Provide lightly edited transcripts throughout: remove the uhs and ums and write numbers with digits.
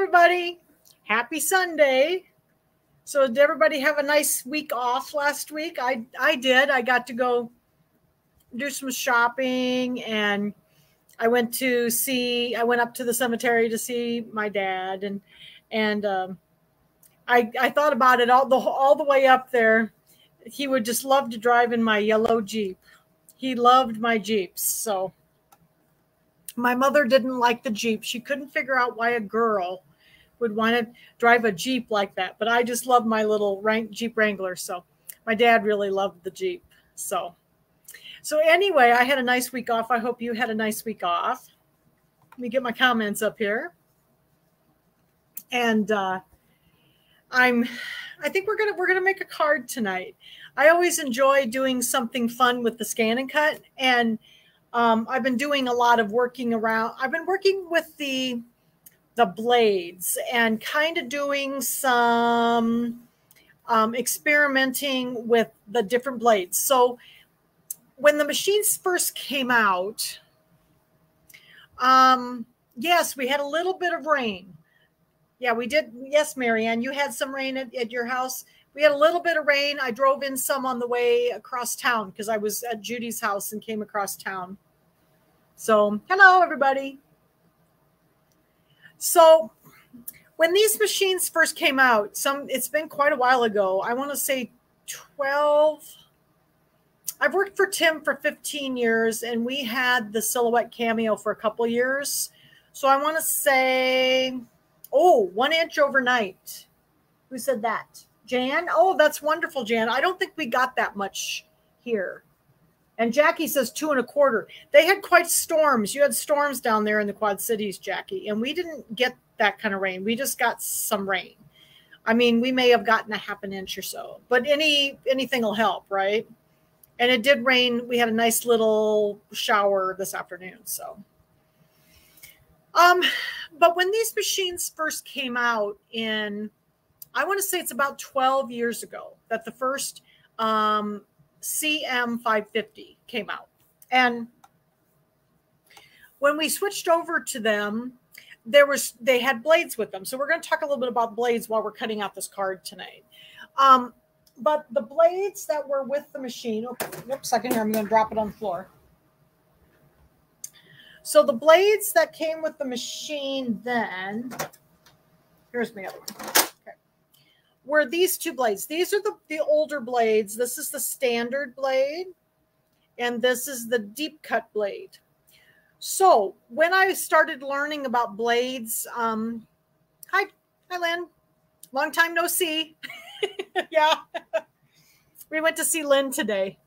everybody. Happy Sunday. So did everybody have a nice week off last week? I did. I got to go do some shopping, and I went up to the cemetery to see my dad, and I thought about it all the way up there. He would just love to drive in my yellow Jeep. He loved my Jeeps. So my mother didn't like the Jeep. She couldn't figure out why a girl would want to drive a Jeep like that. But I just love my little Jeep Wrangler. So my dad really loved the Jeep. So anyway, I had a nice week off. I hope you had a nice week off. Let me get my comments up here. And I think we're gonna make a card tonight. I always enjoy doing something fun with the ScanNCut, and I've been doing a lot of working around. I've been working with the blades and kind of doing some experimenting with the different blades. So when the machines first came out, yes, we had a little bit of rain. Yeah, we did. Yes, Marianne, you had some rain at your house. We had a little bit of rain. I drove in some on the way across town because I was at Judy's house and came across town. So, hello, everybody. So, when these machines first came out, it's been quite a while ago. I want to say 12. I've worked for Tim for 15 years, and we had the Silhouette Cameo for a couple of years. So, I want to say, 1 inch overnight. Who said that? Jan? Oh, that's wonderful, Jan. I don't think we got that much here. And Jackie says 2 1/4. They had quite storms. You had storms down there in the Quad Cities, Jackie, and we didn't get that kind of rain. We just got some rain. I mean, we may have gotten a half an inch or so, but anything will help, right? And it did rain. We had a nice little shower this afternoon. So, but when these machines first came out I want to say it's about 12 years ago that the first CM550 came out. And when we switched over to them, they had blades with them. So we're going to talk a little bit about blades while we're cutting out this card tonight. But the blades that were with the machine, second here, I'm going to drop it on the floor. So the blades that came with the machine then, here's my other one. Were these two blades. These are the older blades. This is the standard blade, and this is the deep cut blade. So when I started learning about blades, hi Lynn, long time no see. Yeah, we went to see Lynn today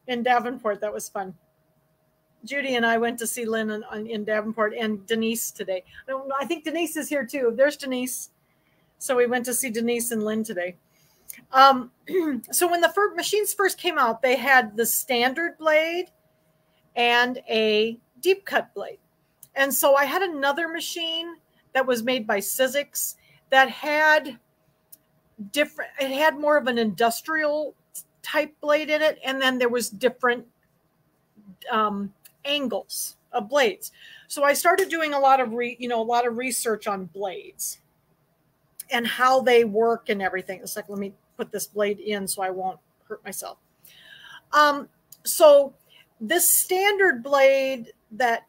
in Davenport. That was fun. Judy and I went to see Lynn in Davenport, and Denise today. I think Denise is here too. There's Denise. So we went to see Denise and Lynn today. So when the machines first came out, they had the standard blade and a deep cut blade. And so I had another machine that was made by Sizzix that had it had more of an industrial type blade in it. And then there was different angles of blades. So I started doing a lot of research on blades and how they work and everything. It's like, let me put this blade in so I won't hurt myself. So this standard blade that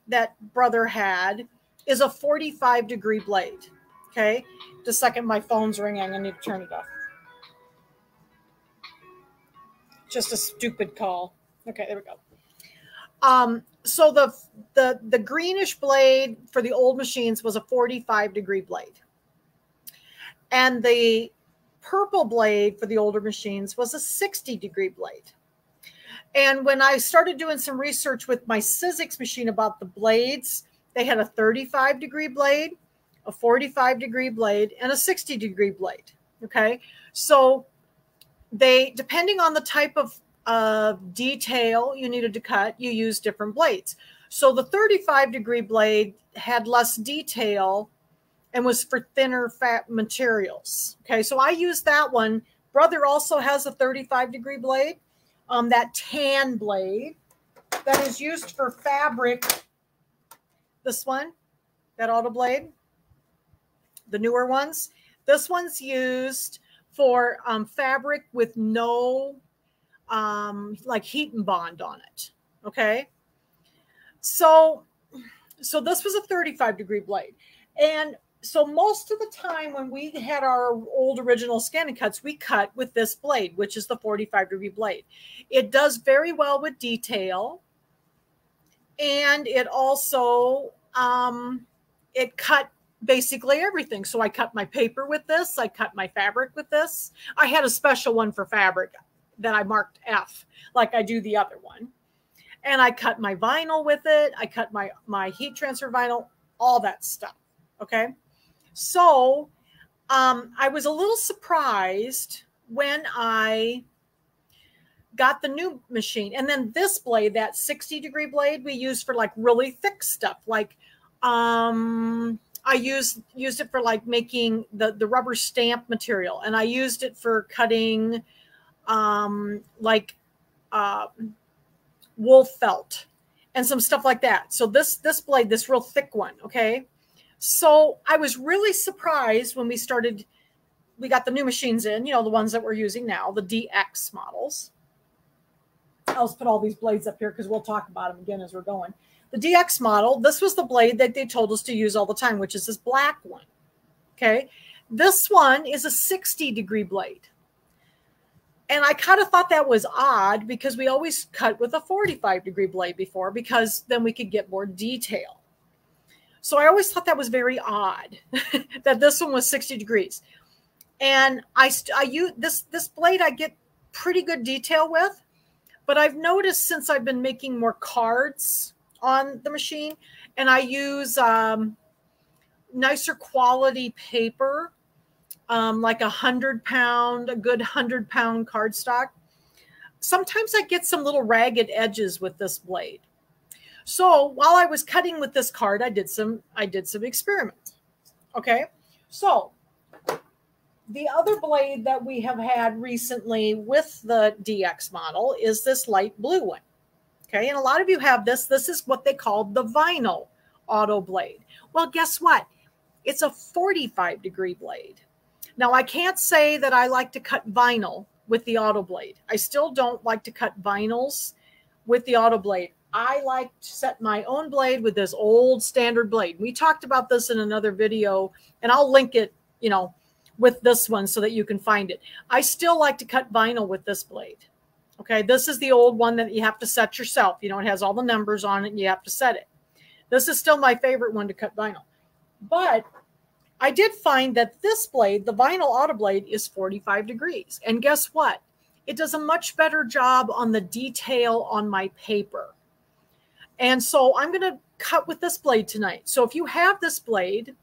brother had is a 45-degree blade. Okay. Just a second, my phone's ringing. I need to turn it off. Just a stupid call. Okay, there we go. So the greenish blade for the old machines was a 45-degree blade. And the purple blade for the older machines was a 60-degree blade. And when I started doing some research with my Sizzix machine about the blades, they had a 35-degree blade, a 45-degree blade, and a 60-degree blade. Okay. So depending on the type of detail you needed to cut, you use different blades. So the 35-degree blade had less detail and was for thinner fat materials. Okay, so I used that one. Brother also has a 35-degree blade, that tan blade that is used for fabric. This one, that auto blade, the newer ones. This one's used for fabric with no like heat and bond on it. Okay. So this was a 35-degree blade. And so most of the time when we had our old original ScanNCuts, we cut with this blade, which is the 45-degree blade. It does very well with detail. And it also, it cut basically everything. So I cut my paper with this. I cut my fabric with this. I had a special one for fabric that I marked F, like I do the other one. And I cut my vinyl with it. I cut my heat transfer vinyl, all that stuff. Okay. So I was a little surprised when I got the new machine. And then this blade, that 60-degree blade, we use for like really thick stuff. Like I used it for like making the rubber stamp material. And I used it for cutting wool felt and some stuff like that. So this blade, this real thick one. Okay. So I was really surprised when we got the new machines in, you know, the ones that we're using now, the DX models. I'll just put all these blades up here because we'll talk about them again as we're going. The DX model, this was the blade that they told us to use all the time, which is this black one. Okay. This one is a 60-degree blade. And I kind of thought that was odd because we always cut with a 45-degree blade before, because then we could get more detail. So I always thought that was very odd that this one was 60 degrees. And I use this blade, I get pretty good detail with, but I've noticed since I've been making more cards on the machine, and I use nicer quality paper, like a good 100-pound cardstock. Sometimes I get some little ragged edges with this blade. So while I was cutting with this card, I did some experiments. Okay. So the other blade that we have had recently with the DX model is this light blue one. Okay. And a lot of you have this. This is what they call the vinyl auto blade. Well, guess what? It's a 45-degree blade. Now, I can't say that I like to cut vinyl with the auto blade. I still don't like to cut vinyls with the auto blade. I like to set my own blade with this old standard blade. We talked about this in another video, and I'll link it, you know, with this one so that you can find it. I still like to cut vinyl with this blade. Okay, this is the old one that you have to set yourself. You know, it has all the numbers on it and you have to set it. This is still my favorite one to cut vinyl. But I did find that this blade, the vinyl auto blade, is 45 degrees. And guess what? It does a much better job on the detail on my paper. And so I'm going to cut with this blade tonight. So if you have this blade,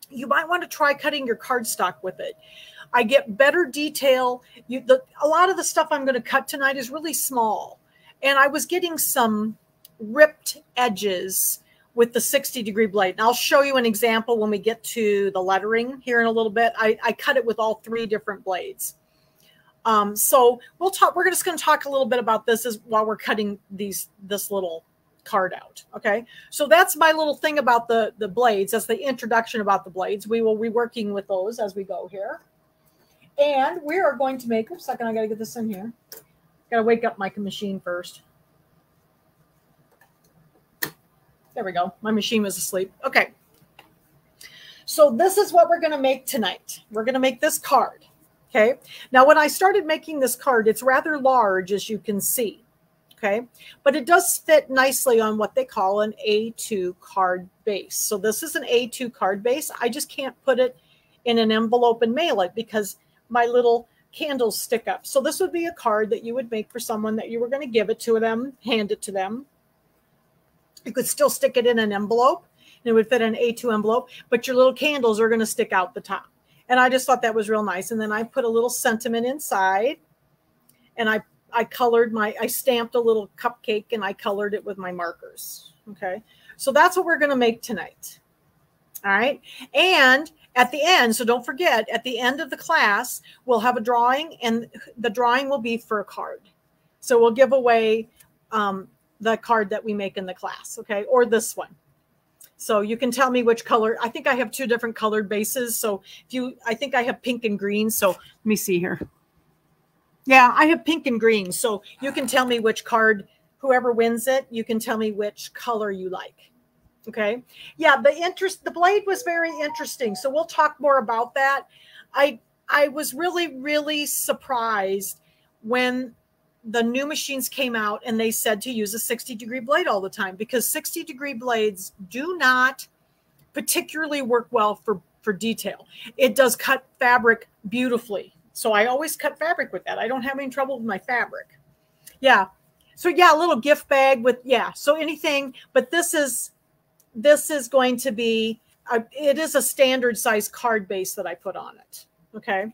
you might want to try cutting your cardstock with it. I get better detail. A lot of the stuff I'm going to cut tonight is really small. And I was getting some ripped edges with the 60-degree blade. And I'll show you an example when we get to the lettering here in a little bit. I cut it with all 3 different blades. So we're just going to talk a little bit about this while we're cutting this little card out. Okay. So that's my little thing about the blades. That's the introduction about the blades. We will be working with those as we go here. And we are going to make, oops, a second, I got to get this in here. Got to wake up my machine first. There we go. My machine was asleep. Okay. So this is what we're going to make tonight. We're going to make this card. Okay. Now, when I started making this card, it's rather large, as you can see. Okay. But it does fit nicely on what they call an A2 card base. So this is an A2 card base. I just can't put it in an envelope and mail it because my little candles stick up. So this would be a card that you would make for someone that you were going to give it to them, hand it to them. You could still stick it in an envelope and it would fit in an A2 envelope, but your little candles are going to stick out the top. And I just thought that was real nice. And then I put a little sentiment inside, and I stamped a little cupcake and I colored it with my markers. Okay. So that's what we're going to make tonight. All right. And at the end, so don't forget, at the end of the class, we'll have a drawing, and the drawing will be for a card. So we'll give away the card that we make in the class. Okay. Or this one. So you can tell me which color. I think I have 2 different colored bases. So I think I have pink and green. So let me see here. Yeah, I have pink and green. So you can tell me which card, whoever wins it, you can tell me which color you like. Okay. Yeah, the blade was very interesting. So we'll talk more about that. I was really, really surprised when the new machines came out and they said to use a 60-degree blade all the time, because 60-degree blades do not particularly work well for detail. It does cut fabric beautifully. So I always cut fabric with that. I don't have any trouble with my fabric. Yeah. So yeah, a little gift bag with, yeah. So anything, but this is going to be, it is a standard size card base that I put on it. Okay.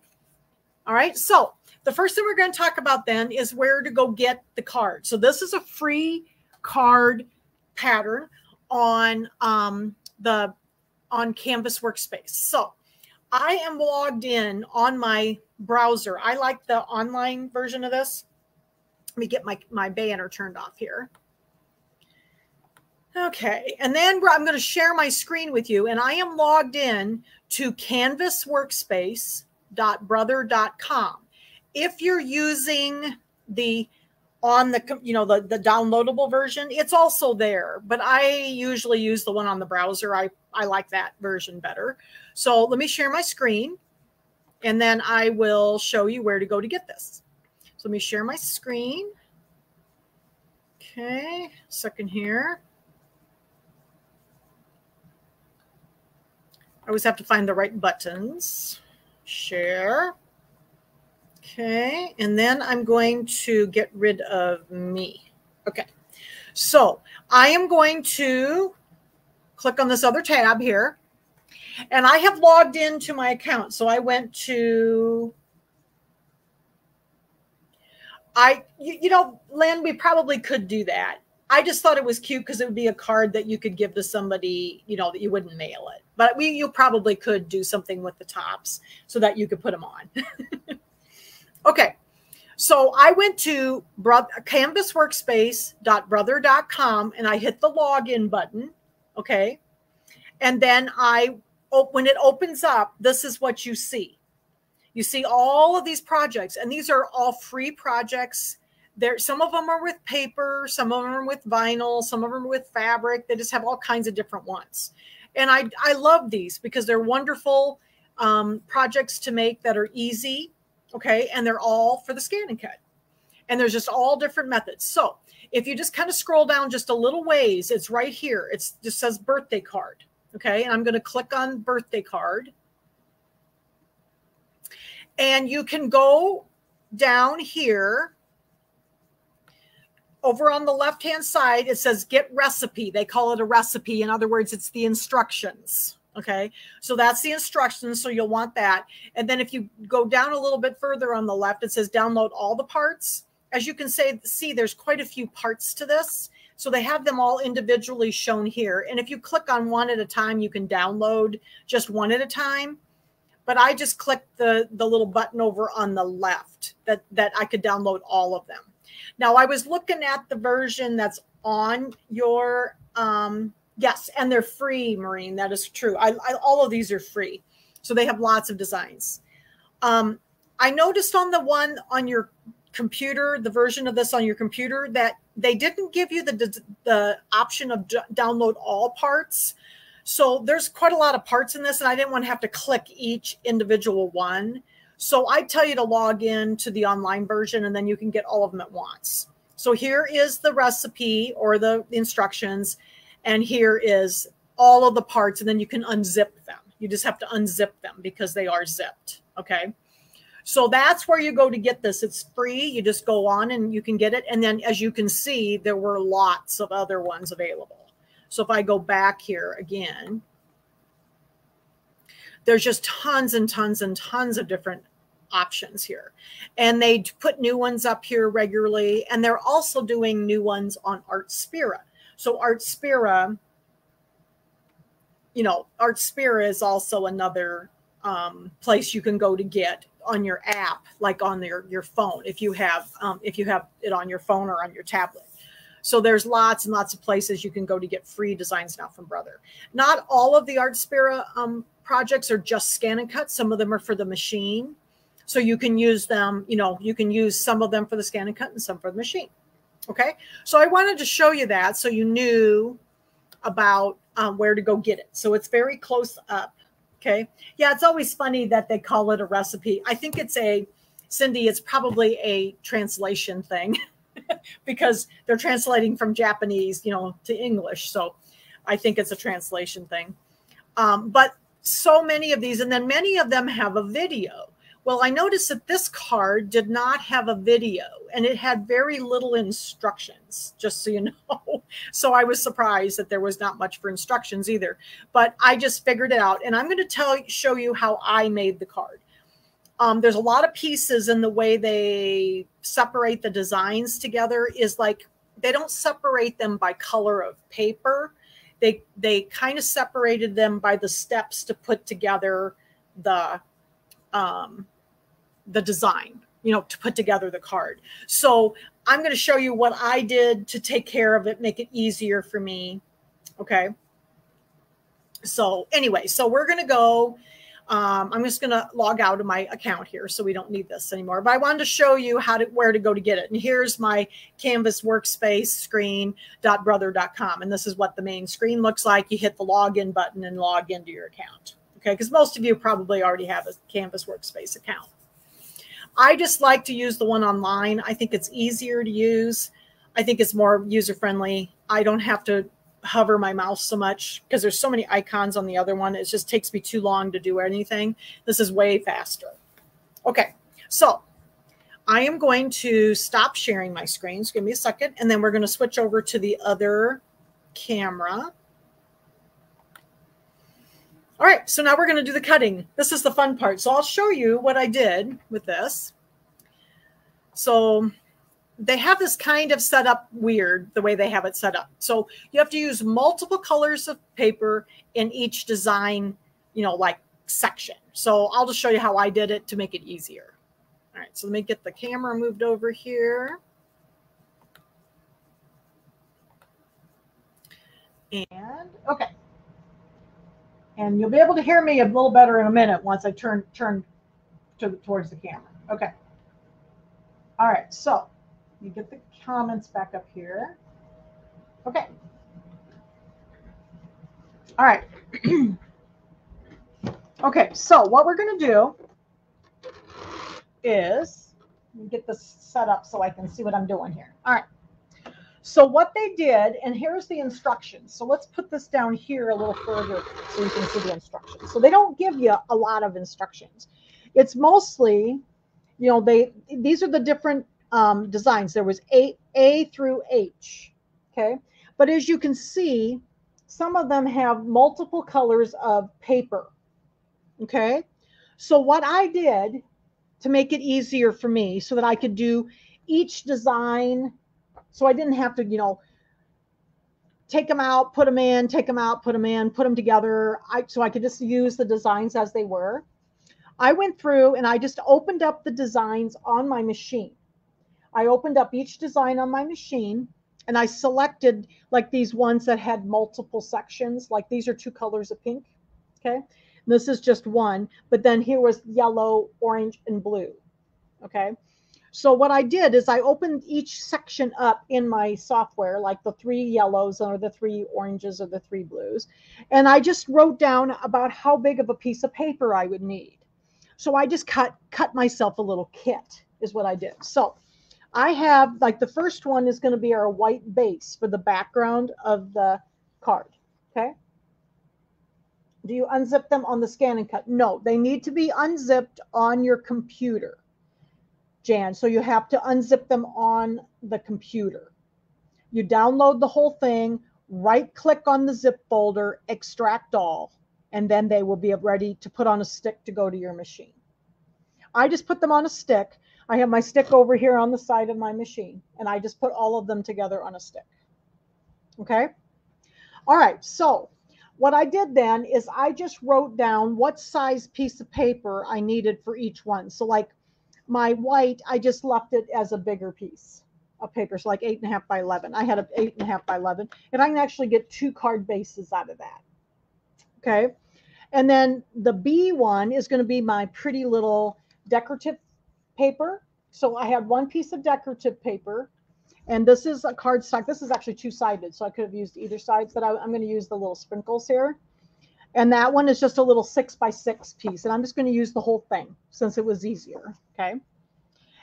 All right. So the first thing we're going to talk about then is where to go get the card. So this is a free card pattern on Canvas Workspace. So I am logged in on my browser. I like the online version of this. Let me get my banner turned off here. Okay, and then I'm going to share my screen with you, and I am logged in to canvasworkspace.brother.com. If you're using the downloadable version, it's also there, but I usually use the one on the browser. I like that version better. So let me share my screen, and then I will show you where to go to get this. So let me share my screen. Okay, second here. I always have to find the right buttons. Share. Okay, and then I'm going to get rid of me. Okay, so I am going to click on this other tab here, and I have logged into my account. So I went to, Lynn, we probably could do that. I just thought it was cute because it would be a card that you could give to somebody, that you wouldn't mail it. But you probably could do something with the tops so that you could put them on. Okay, so I went to canvasworkspace.brother.com and I hit the login button. Okay, and then when it opens up, this is what you see. You see all of these projects, and these are all free projects. Some of them are with paper, some of them are with vinyl, some of them are with fabric. They just have all kinds of different ones. And I love these because they're wonderful projects to make that are easy, okay? And they're all for the scan and cut. And there's just all different methods. So if you just kind of scroll down just a little ways, it's right here. It just says birthday card, okay? And I'm going to click on birthday card. And you can go down here. Over on the left-hand side, it says get recipe. They call it a recipe. In other words, it's the instructions. Okay, so that's the instructions. So you'll want that. And then if you go down a little bit further on the left, it says download all the parts. As you can see, there's quite a few parts to this. So they have them all individually shown here. And if you click on one at a time, you can download just one at a time. But I just clicked the little button over on the left that I could download all of them. Now, I was looking at the version that's on your, yes, and they're free, Maureen. That is true. All of these are free. So they have lots of designs. I noticed on the one on your computer, the version of this on your computer, that they didn't give you the option of download all parts. So there's quite a lot of parts in this, and I didn't want to have to click each individual one. So I tell you to log in to the online version, and then you can get all of them at once. So here is the recipe or the instructions, and here is all of the parts, and then you can unzip them. You just have to unzip them because they are zipped, okay? So that's where you go to get this. It's free. You just go on and you can get it. And then as you can see, there were lots of other ones available. So if I go back here again, there's just tons and tons and tons of different options here. And they put new ones up here regularly. And they're also doing new ones on Artspira. So Artspira, Artspira is also another place you can go to get on your app, like on your phone, if you have it on your phone or on your tablet. So there's lots and lots of places you can go to get free designs now from Brother. Not all of the Artspira projects are just scan and cut. Some of them are for the machine. So you can use them, you know, you can use some of them for the scan and cut and some for the machine. Okay. So I wanted to show you that so you knew about where to go get it. So it's very close up. Okay. Yeah. It's always funny that they call it a recipe. I think it's Cindy, it's probably a translation thing because they're translating from Japanese, you know, to English. So I think it's a translation thing. But so many of these, and then many of them have a video. Well, I noticed that this card did not have a video and it had very little instructions, just so you know. So I was surprised that there was not much for instructions either, but I just figured it out. And I'm going to show you how I made the card. There's a lot of pieces in the way they separate the designs together is like, they don't separate them by color of paper. They kind of separated them by the steps to put together the design, you know, to put together the card. So I'm going to show you what I did to take care of it, make it easier for me. Okay. So anyway, so we're going to go, I'm just going to log out of my account here so we don't need this anymore. But I wanted to show you where to go to get it. And here's my Canvas workspace screen.brother.com. And this is what the main screen looks like. You hit the login button and log into your account. Okay. Because most of you probably already have a Canvas workspace account. I just like to use the one online. I think it's easier to use. I think it's more user-friendly. I don't have to hover my mouse so much because there's so many icons on the other one. It just takes me too long to do anything. This is way faster. Okay, so I am going to stop sharing my screen. So give me a second, and then we're going to switch over to the other camera. All right, so now we're going to do the cutting. This is the fun part. So I'll show you what I did with this. So they have this kind of set up weird, the way they have it set up. So you have to use multiple colors of paper in each design, you know, like section. So I'll just show you how I did it to make it easier. All right, so let me get the camera moved over here. And okay. And you'll be able to hear me a little better in a minute once I turn towards the camera. Okay. All right. So you get the comments back up here. Okay. All right. Okay. So what we're going to do is get this set up so I can see what I'm doing here. All right. So what they did, and here's the instructions. So let's put this down here a little further so you can see the instructions. So they don't give you a lot of instructions. It's mostly, you know, these are the different designs. There was A through H, okay? But as you can see, some of them have multiple colors of paper, okay? So what I did to make it easier for me so that I could do each design, so I didn't have to, you know, take them out, put them in, take them out, put them in, put them together. So I could just use the designs as they were. I went through and I just opened up the designs on my machine. I opened up each design on my machine and I selected like these ones that had multiple sections. Like these are 2 colors of pink. Okay. And this is just one, but then here was yellow, orange, and blue. Okay. So what I did is I opened each section up in my software, like the 3 yellows or the 3 oranges or the 3 blues. And I just wrote down about how big of a piece of paper I would need. So I just cut myself a little kit is what I did. So I have, like, the first one is going to be our white base for the background of the card. Okay. Do you unzip them on the scan and cut? No, they need to be unzipped on your computer, Jan. So you have to unzip them on the computer. You download the whole thing, right click on the zip folder, extract all, and then they will be ready to put on a stick to go to your machine. I just put them on a stick. I have my stick over here on the side of my machine, and I just put all of them together on a stick. Okay. All right. So what I did then is I just wrote down what size piece of paper I needed for each one. So like my white, I just left it as a bigger piece. of paper, so like 8.5 by 11. I had a 8.5 by 11, and I can actually get 2 card bases out of that. Okay, and then the B one is going to be my pretty little decorative paper. So I had one piece of decorative paper, and this is a cardstock. This is actually two-sided, so I could have used either side, but I'm going to use the little sprinkles here. And that one is just a little 6 by 6 piece, and I'm just going to use the whole thing since it was easier. Okay,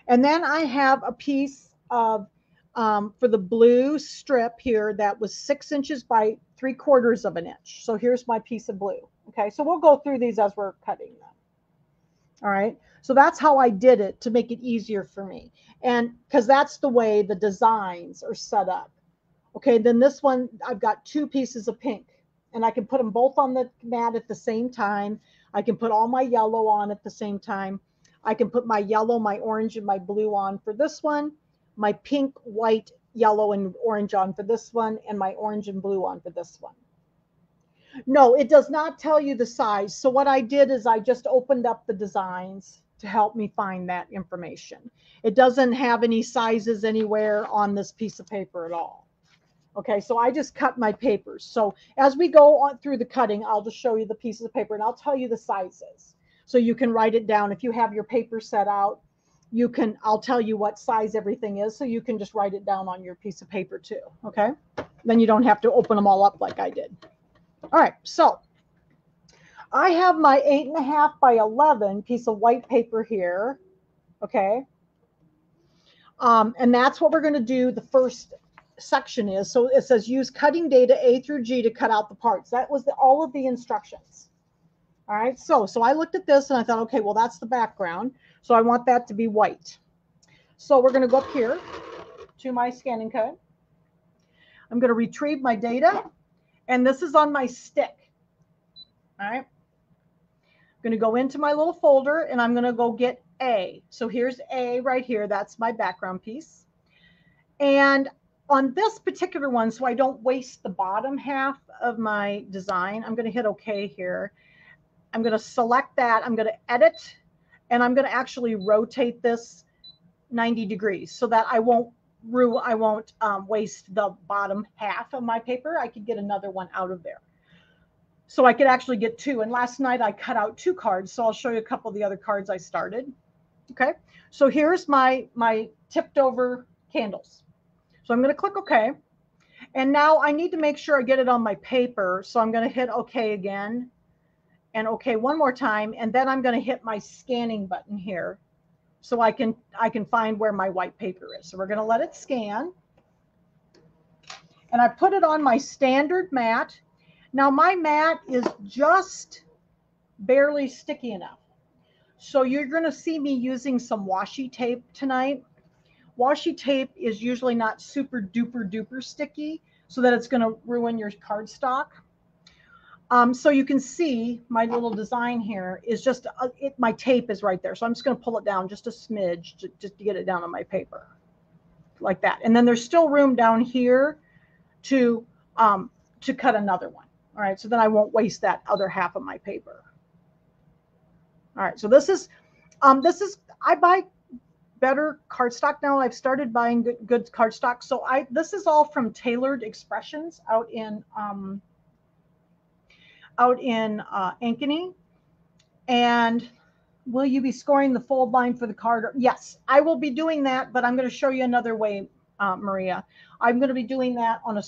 and then I have a piece of for the blue strip here that was 6 inches by 3/4 of an inch. So here's my piece of blue. Okay, so we'll go through these as we're cutting them. All right, so that's how I did it to make it easier for me, and because that's the way the designs are set up. Okay, then this one, I've got 2 pieces of pink, and I can put them both on the mat at the same time. I can put all my yellow on at the same time. I can put my yellow, my orange, and my blue on for this one, my pink, white, yellow, and orange on for this one, and my orange and blue on for this one. No, it does not tell you the size. So what I did is I just opened up the designs to help me find that information. It doesn't have any sizes anywhere on this piece of paper at all. Okay, so I just cut my papers. So as we go on through the cutting, I'll just show you the pieces of paper, and I'll tell you the sizes. So you can write it down. If you have your paper set out, I'll tell you what size everything is, so you can just write it down on your piece of paper too, okay? Then you don't have to open them all up like I did. All right, so I have my 8.5 by 11 piece of white paper here, okay? And that's what we're going to do. The first section is, so it says use cutting data A through G to cut out the parts. That was all of the instructions. All right, so I looked at this and I thought, okay, well, that's the background. So I want that to be white. So we're going to go up here to my scanning code. I'm going to retrieve my data, and this is on my stick. All right. I'm going to go into my little folder, and I'm going to go get A. So here's A right here. That's my background piece. And on this particular one, so I don't waste the bottom half of my design, I'm going to hit OK here. I'm going to select that. I'm going to edit, and I'm going to actually rotate this 90 degrees so that I won't waste the bottom half of my paper. I could get another one out of there. So I could actually get 2. And last night I cut out 2 cards. So I'll show you a couple of the other cards I started. Okay. So here's my tipped over candles. So I'm going to click OK. And now I need to make sure I get it on my paper. So I'm going to hit OK again and OK one more time. And then I'm going to hit my scanning button here so I can find where my white paper is. So we're going to let it scan. And I put it on my standard mat. Now my mat is just barely sticky enough. So you're going to see me using some washi tape tonight. Washi tape is usually not super duper duper sticky so that it's going to ruin your cardstock. So you can see my little design here is just, my tape is right there. So I'm just going to pull it down just a smidge just to get it down on my paper like that. And then there's still room down here to cut another one. All right, so then I won't waste that other half of my paper. All right, so this is, I buy better cardstock now. I've started buying good cardstock. So this is all from Tailored Expressions out in Ankeny. And will you be scoring the fold line for the card? Yes, I will be doing that, but I'm going to show you another way, Maria. I'm going to be doing that on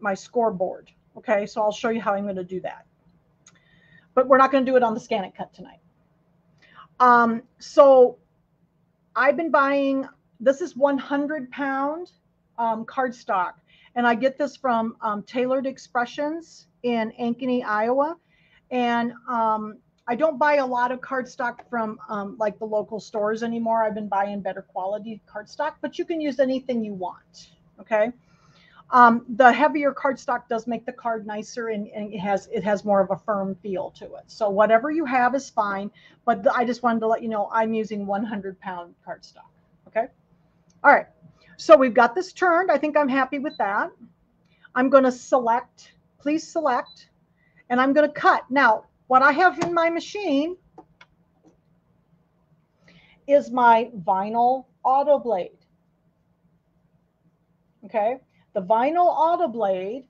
my scoreboard. Okay, so I'll show you how I'm going to do that. But we're not going to do it on the Scan and Cut tonight. So I've been buying, this is 100-pound cardstock, and I get this from Tailored Expressions in Ankeny, Iowa. And I don't buy a lot of cardstock from like the local stores anymore. I've been buying better quality cardstock, but you can use anything you want. Okay. The heavier cardstock does make the card nicer, and it has more of a firm feel to it. So whatever you have is fine, but I just wanted to let you know I'm using 100-pound cardstock. Okay. All right. So we've got this turned. I think I'm happy with that. I'm going to select, please select, and I'm going to cut. Now, what I have in my machine is my vinyl auto blade. Okay, the vinyl auto blade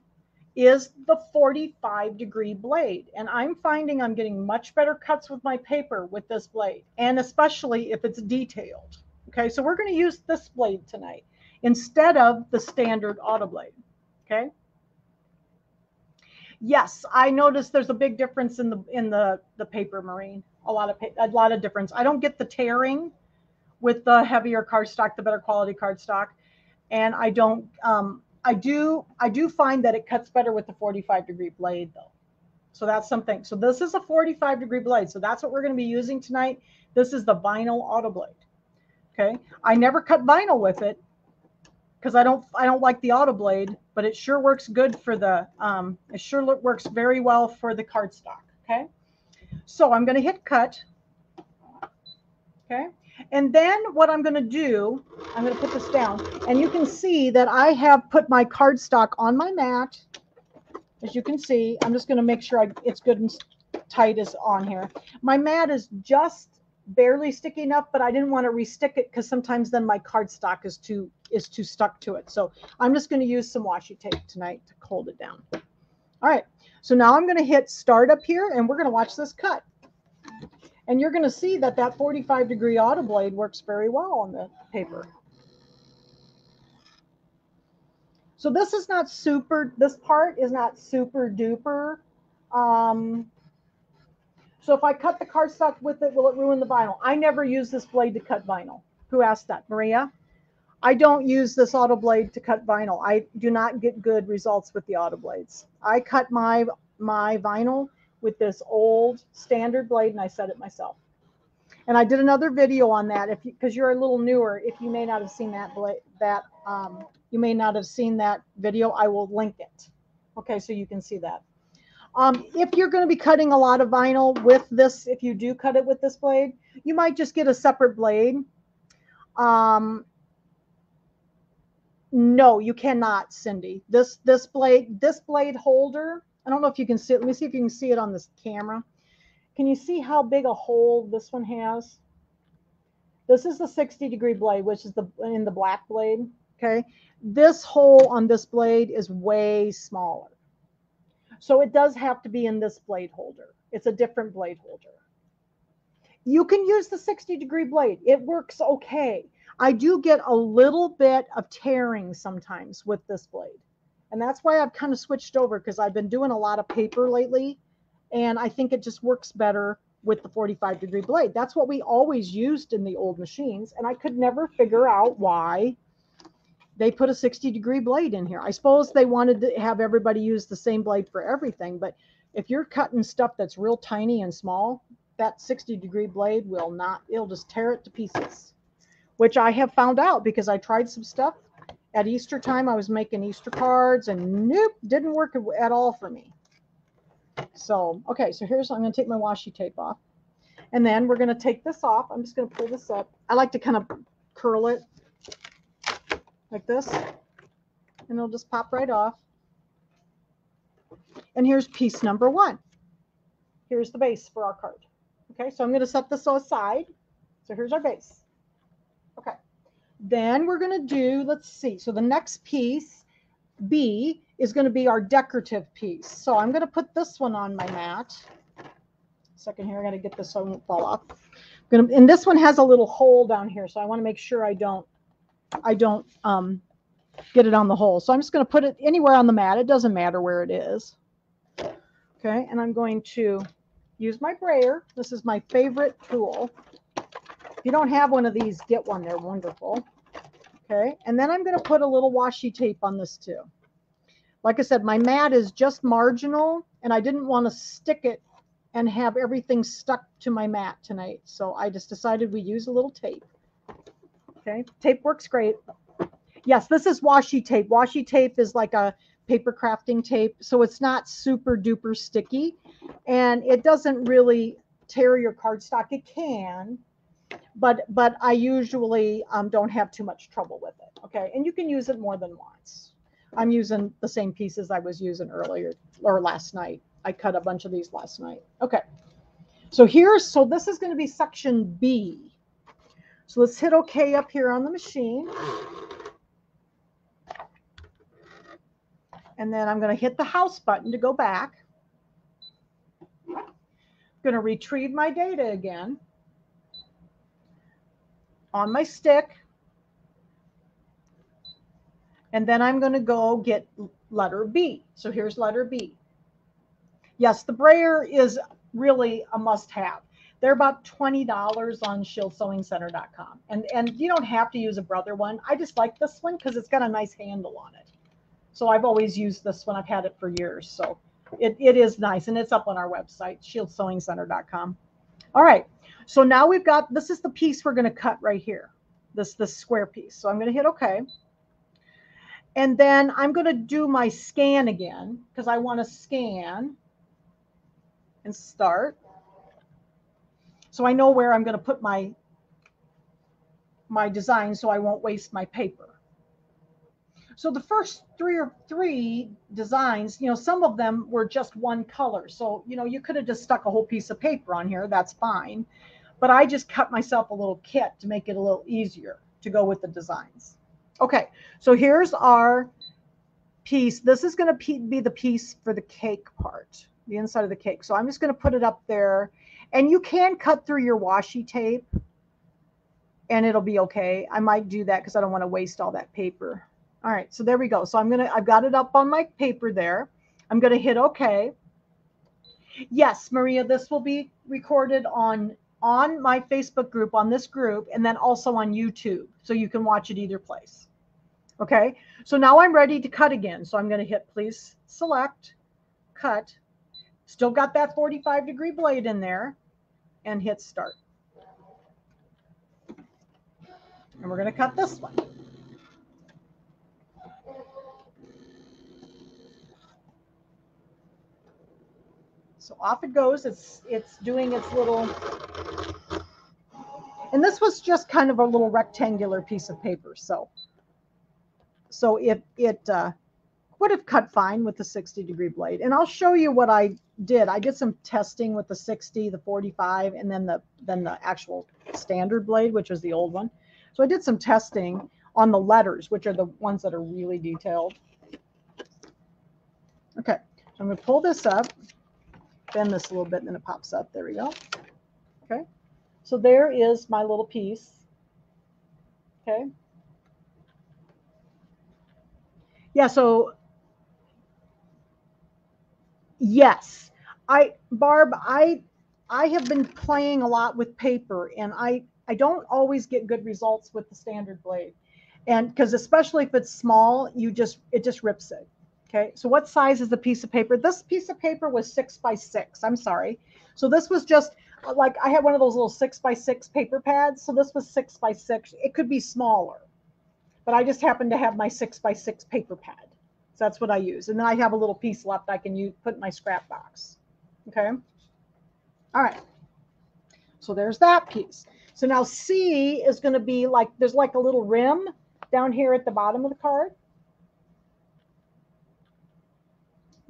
is the 45-degree blade, and I'm finding I'm getting much better cuts with my paper with this blade, and especially if it's detailed. Okay, so we're going to use this blade tonight instead of the standard auto blade. Okay. Yes, I noticed there's a big difference in the paper, Maureen. A lot of difference. I don't get the tearing with the heavier cardstock, the better quality cardstock, and I don't. I do find that it cuts better with the 45-degree blade though. So that's something. So this is a 45-degree blade. So that's what we're going to be using tonight. This is the vinyl auto blade. Okay. I never cut vinyl with it because I don't like the auto blade, but it sure works good for the it sure works very well for the cardstock. Okay. So I'm going to hit cut. Okay. And then what I'm going to do, I'm going to put this down, and you can see that I have put my cardstock on my mat. As you can see, I'm just going to make sure it's good and tight as on here. My mat is just barely sticking up, but I didn't want to restick it because sometimes then my cardstock is too stuck to it. So I'm just going to use some washi tape tonight to hold it down. All right. So now I'm going to hit start up here, and we're going to watch this cut. And you're going to see that 45-degree auto blade works very well on the paper. So this is not super, this part is not super duper. So if I cut the cardstock with it, will it ruin the vinyl? I never use this blade to cut vinyl. Who asked that? Maria? I don't use this auto blade to cut vinyl. I do not get good results with the auto blades. I cut my vinyl with this old standard blade, and I set it myself. And I did another video on that because you're a little newer. If you may not have seen you may not have seen that video, I will link it. Okay, so you can see that. If you're going to be cutting a lot of vinyl with this, if you do cut it with this blade, you might just get a separate blade. No, you cannot, Cindy. This blade holder, I don't know if you can see it. Let me see if you can see it on this camera. Can you see how big a hole this one has? This is the 60-degree blade, which is in the black blade. Okay. This hole on this blade is way smaller. So it does have to be in this blade holder. It's a different blade holder. You can use the 60-degree blade. It works okay. I do get a little bit of tearing sometimes with this blade. And that's why I've kind of switched over, because I've been doing a lot of paper lately. And I think it just works better with the 45-degree blade. That's what we always used in the old machines. And I could never figure out why they put a 60-degree blade in here. I suppose they wanted to have everybody use the same blade for everything. But if you're cutting stuff that's real tiny and small, that 60-degree blade will not, it'll just tear it to pieces. Which I have found out because I tried some stuff at Easter time. I was making Easter cards and nope, didn't work at all for me. So, okay, so here's, I'm going to take my washi tape off. And then we're going to take this off. I'm just going to pull this up. I like to kind of curl it like this. And it'll just pop right off. And here's piece number 1. Here's the base for our card. Okay, so I'm going to set this aside. So here's our base. Okay, then we're going to do, let's see. So the next piece, B, is going to be our decorative piece. So I'm going to put this one on my mat. Second here, I got to get this so it won't fall off. And this one has a little hole down here, so I want to make sure I don't get it on the hole. So I'm just going to put it anywhere on the mat. It doesn't matter where it is. Okay, and I'm going to use my brayer. This is my favorite tool. If you don't have one of these, get one. They're wonderful. Okay, and then I'm going to put a little washi tape on this too. Like I said, my mat is just marginal, and I didn't want to stick it and have everything stuck to my mat tonight. So I just decided we use a little tape. Okay, tape works great. Yes, this is washi tape. Washi tape is like a paper crafting tape, so it's not super duper sticky, and it doesn't really tear your cardstock. It can, but I usually don't have too much trouble with it. Okay, and you can use it more than once. I'm using the same pieces I was using earlier or last night. I cut a bunch of these last night. Okay, so this is going to be section B. So let's hit OK up here on the machine. And then I'm going to hit the house button to go back. I'm going to retrieve my data again on my stick. And then I'm going to go get letter B. So here's letter B. Yes, the brayer is really a must-have. They're about $20 on ShieldSewingCenter.com. And you don't have to use a Brother one. I just like this one because it's got a nice handle on it. So I've always used this one. I've had it for years. So it is nice. And it's up on our website, ShieldSewingCenter.com. All right. So now we've got, this is the piece we're going to cut right here. This square piece. So I'm going to hit OK. And then I'm going to do my scan again because I want to scan and start. So I know where I'm going to put my design so I won't waste my paper. So the first three designs, some of them were just one color. So, you could have just stuck a whole piece of paper on here. That's fine. But I just cut myself a little kit to make it a little easier to go with the designs. Okay, so here's our piece. This is going to be the piece for the cake part, the inside of the cake. So I'm just going to put it up there. And you can cut through your washi tape and it'll be okay. I might do that because I don't want to waste all that paper. All right, so there we go. So I've got it up on my paper there. I'm going to hit OK. Yes, Maria, this will be recorded on my Facebook group, on this group, and then also on YouTube. So you can watch it either place. Okay, so now I'm ready to cut again. So I'm going to hit please select, cut. Still got that 45-degree blade in there, and hit start. And we're going to cut this one. So off it goes. It's doing its little, and this was just kind of a little rectangular piece of paper. So it would have cut fine with the 60-degree blade. And I'll show you what I did. I did some testing with the 60, the 45, and then the actual standard blade, which is the old one. So I did some testing on the letters, which are the ones that are really detailed. Okay, so I'm going to pull this up, bend this a little bit, and then it pops up. There we go. Okay, so there is my little piece. Okay. Yeah, so yes, Barb, I have been playing a lot with paper, and I don't always get good results with the standard blade. And because especially if it's small, it just rips it. Okay, so what size is the piece of paper? This piece of paper was 6 by 6. I'm sorry. So this was just like, I had one of those little 6 by 6 paper pads. So this was 6 by 6. It could be smaller, but I just happened to have my 6 by 6 paper pad. So that's what I use. And then I have a little piece left I can put in my scrap box. Okay. All right. So there's that piece. So now C is going to be like, there's like a little rim down here at the bottom of the card.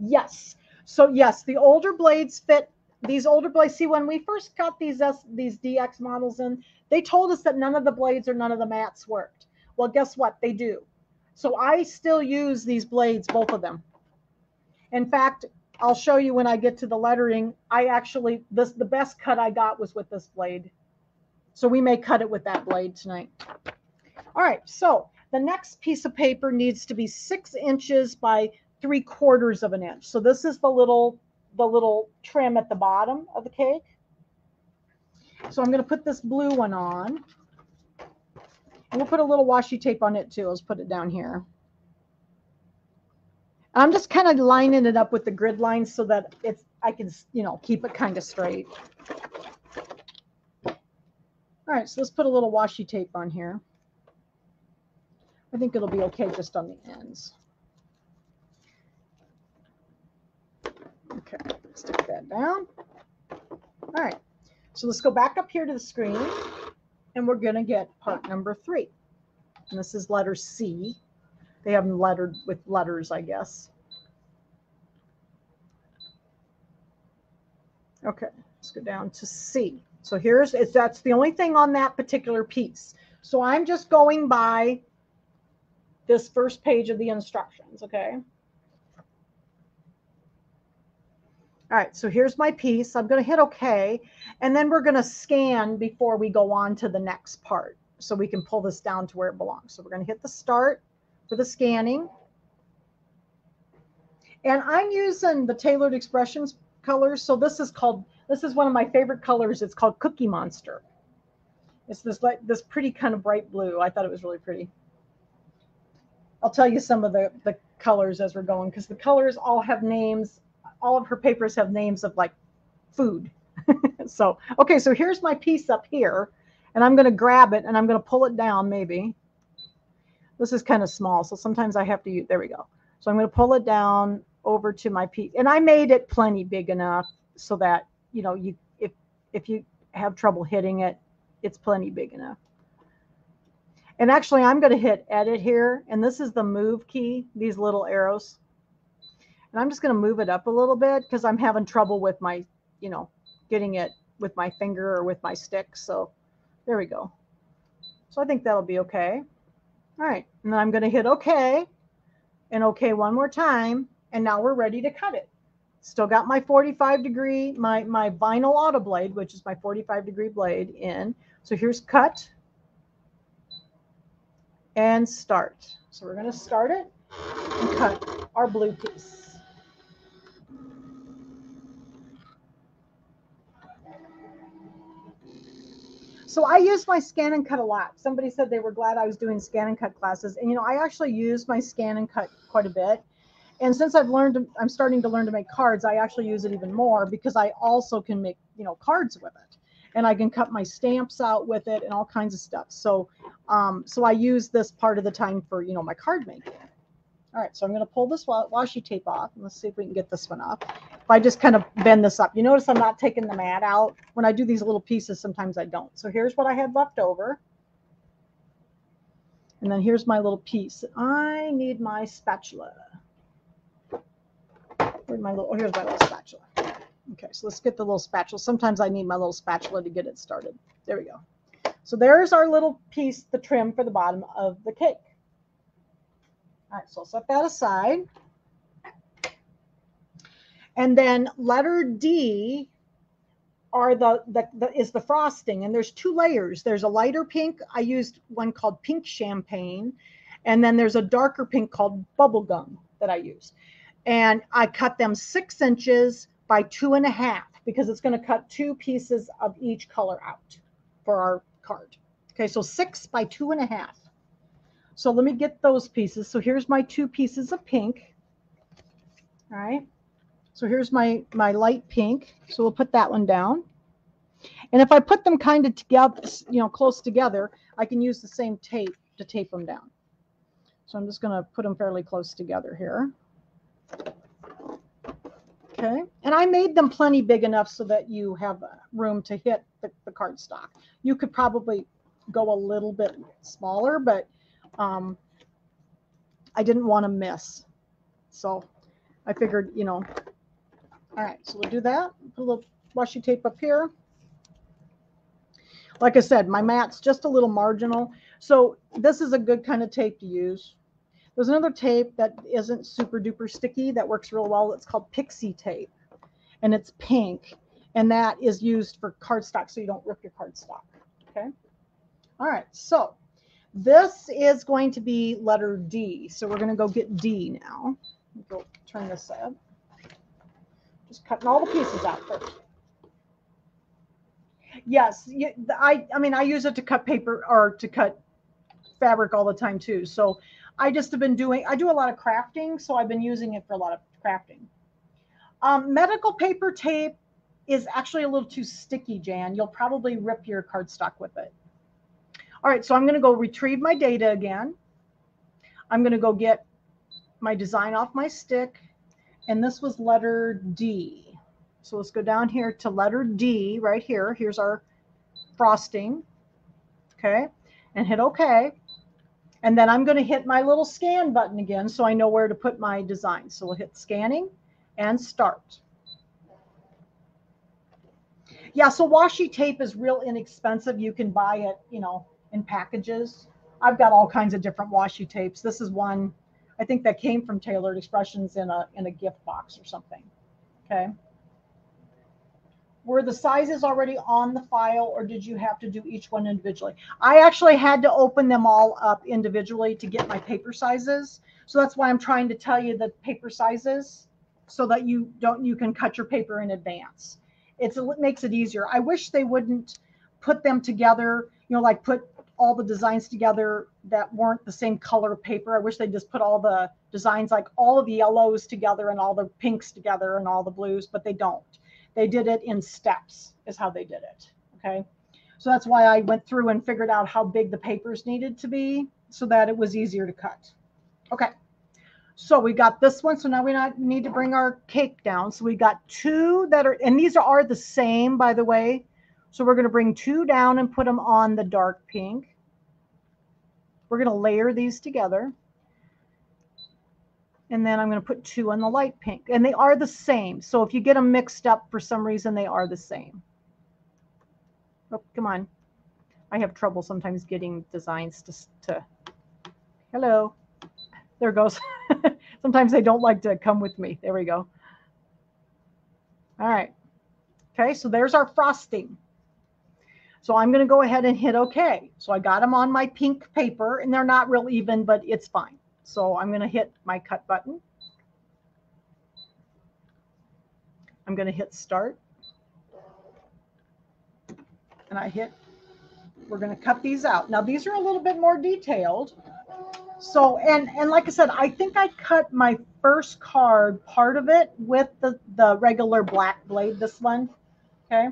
Yes. So yes, the older blades fit. These older blades, see, when we first got these DX models in, they told us that none of the blades or none of the mats worked. Well, guess what? They do. So I still use these blades, both of them. In fact, I'll show you when I get to the lettering. The best cut I got was with this blade. So we may cut it with that blade tonight. All right, so the next piece of paper needs to be 6 inches by 3/4 of an inch. So this is the little trim at the bottom of the cake. So I'm going to put this blue one on. And we'll put a little washi tape on it too. Let's put it down here. I'm just kind of lining it up with the grid lines so that I can, keep it kind of straight. All right, so let's put a little washi tape on here. I think it'll be okay just on the ends. Okay, stick that down. All right, so let's go back up here to the screen, and we're going to get part number 3. And this is letter C. They have them lettered with letters, I guess. Okay, let's go down to C. So that's the only thing on that particular piece. So I'm just going by this first page of the instructions, okay? All right, so here's my piece. I'm going to hit OK, and then we're going to scan before we go on to the next part so we can pull this down to where it belongs. So we're going to hit the start for the scanning. And I'm using the Tailored Expressions colors. So this is one of my favorite colors. It's called Cookie Monster. It's this pretty kind of bright blue. I thought it was really pretty. I'll tell you some of the colors as we're going, because the colors all have names. All of her papers have names of like food. So, okay, so here's my piece up here, and I'm going to grab it and I'm going to pull it down maybe. This is kind of small, so sometimes I have to use, there we go. So I'm going to pull it down over to my piece, and I made it plenty big enough so that, you know, if you have trouble hitting it, it's plenty big enough. And actually, I'm going to hit edit here, and this is the move key, these little arrows. And I'm just going to move it up a little bit because I'm having trouble with my, you know, getting it with my finger or with my stick. So there we go. So I think that'll be okay. All right. And then I'm going to hit OK and OK one more time. And now we're ready to cut it. Still got my 45-degree, my vinyl auto blade, which is my 45-degree blade in. So here's cut and start. So we're going to start it and cut our blue piece. So I use my scan and cut a lot. Somebody said they were glad I was doing scan and cut classes. And, you know, I actually use my scan and cut quite a bit. And since I'm starting to learn to make cards, I actually use it even more because I also can make, you know, cards with it. And I can cut my stamps out with it and all kinds of stuff. So, so I use this part of the time for, you know, my card making. All right, so I'm going to pull this washi tape off. Let's see if we can get this one off. If I just kind of bend this up, you notice I'm not taking the mat out. When I do these little pieces, sometimes I don't. So here's what I had left over. And then here's my little piece. I need my spatula. Here's my little spatula. Okay, so let's get the little spatula. Sometimes I need my little spatula to get it started. There we go. So there's our little piece, the trim for the bottom of the cake. All right, so I'll set that aside. And then letter D is the frosting, and there's two layers. There's a lighter pink. I used one called Pink Champagne, and then there's a darker pink called Bubblegum that I use. And I cut them 6 inches by 2.5 because it's going to cut 2 pieces of each color out for our card. Okay, so 6 by 2.5. So let me get those pieces. So here's my 2 pieces of pink. All right. So here's my light pink. So we'll put that one down. And if I put them kind of together, you know, close together, I can use the same tape to tape them down. So I'm just going to put them fairly close together here. Okay. And I made them plenty big enough so that you have room to hit the cardstock. You could probably go a little bit smaller, but I didn't want to miss. So I figured, you know, all right, so we'll do that. Put a little washi tape up here. Like I said, my mat's just a little marginal. So this is a good kind of tape to use. There's another tape that isn't super duper sticky that works real well. It's called Pixie tape, and it's pink. And that is used for cardstock so you don't rip your cardstock. Okay. All right, so this is going to be letter D. So we're going to go get D now. Go turn this up. Just cutting all the pieces out first. Yes, I mean, I use it to cut paper or to cut fabric all the time too. So I just have been I do a lot of crafting, so I've been using it for a lot of crafting. Medical paper tape is actually a little too sticky, Jan. You'll probably rip your cardstock with it. All right, so I'm going to go retrieve my data again. I'm going to go get my design off my stick, and this was letter D. So let's go down here to letter D right here. Here's our frosting, okay, and hit OK. And then I'm going to hit my little scan button again so I know where to put my design. So we'll hit scanning and start. Yeah, so washi tape is real inexpensive. You can buy it, you know, in packages. I've got all kinds of different washi tapes. This is one, I think that came from Tailored Expressions in a gift box or something. Okay. Were the sizes already on the file, or did you have to do each one individually? I actually had to open them all up individually to get my paper sizes. So that's why I'm trying to tell you the paper sizes so that you can cut your paper in advance. It makes it easier. I wish they wouldn't put them together, you know, like put all the designs together that weren't the same color paper. I wish they'd just put all the designs, like all of the yellows together and all the pinks together and all the blues, but they don't. They did it in steps is how they did it. Okay. So that's why I went through and figured out how big the papers needed to be so that it was easier to cut. Okay. So we got this one. So now we need to bring our cake down. So we got two that are, and these are the same, by the way. So we're going to bring two down and put them on the dark pink. We're going to layer these together. And then I'm going to put two on the light pink. And they are the same. So if you get them mixed up for some reason, they are the same. Oh, come on. I have trouble sometimes getting designs to hello. There it goes. Sometimes they don't like to come with me. There we go. All right. Okay, so there's our frosting. So I'm going to go ahead and hit OK. So I got them on my pink paper, and they're not real even, but it's fine. So I'm going to hit my cut button. I'm going to hit start. And I hit, we're going to cut these out. Now these are a little bit more detailed. So, and like I said, I think I cut my first card, part of it, with the regular black blade, this one. Okay.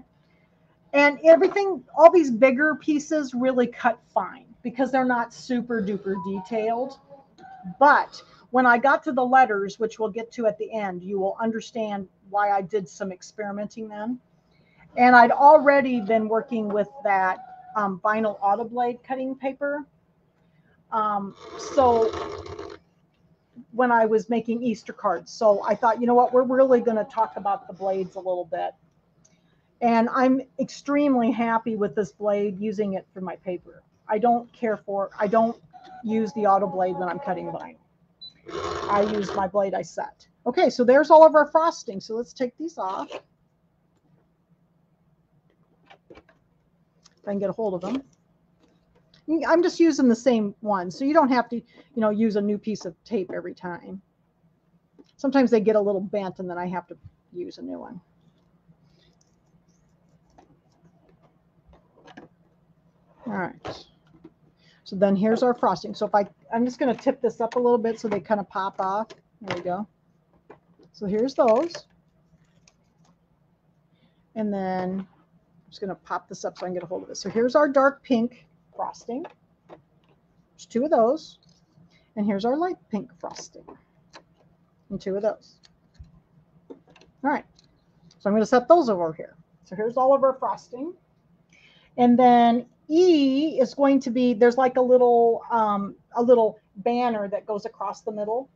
And everything, all these bigger pieces really cut fine because they're not super duper detailed. But when I got to the letters, which we'll get to at the end, you will understand why I did some experimenting then. And I'd already been working with that vinyl Autoblade cutting paper. So when I was making Easter cards, so I thought, you know what, we're really going to talk about the blades a little bit. And I'm extremely happy with this blade, using it for my paper. I don't use the Autoblade when I'm cutting vinyl. I use my blade I set. Okay, so there's all of our frosting. So let's take these off. If I can get a hold of them. I'm just using the same one, so you don't have to, use a new piece of tape every time. Sometimes they get a little bent, and then I have to use a new one. All right. So then here's our frosting. So if I'm just going to tip this up a little bit so they kind of pop off. There we go. So here's those. And then I'm just going to pop this up so I can get a hold of it. So here's our dark pink frosting. There's two of those. And here's our light pink frosting. And two of those. All right. So I'm going to set those over here. So here's all of our frosting. And then E is going to be, there's like a little banner that goes across the middle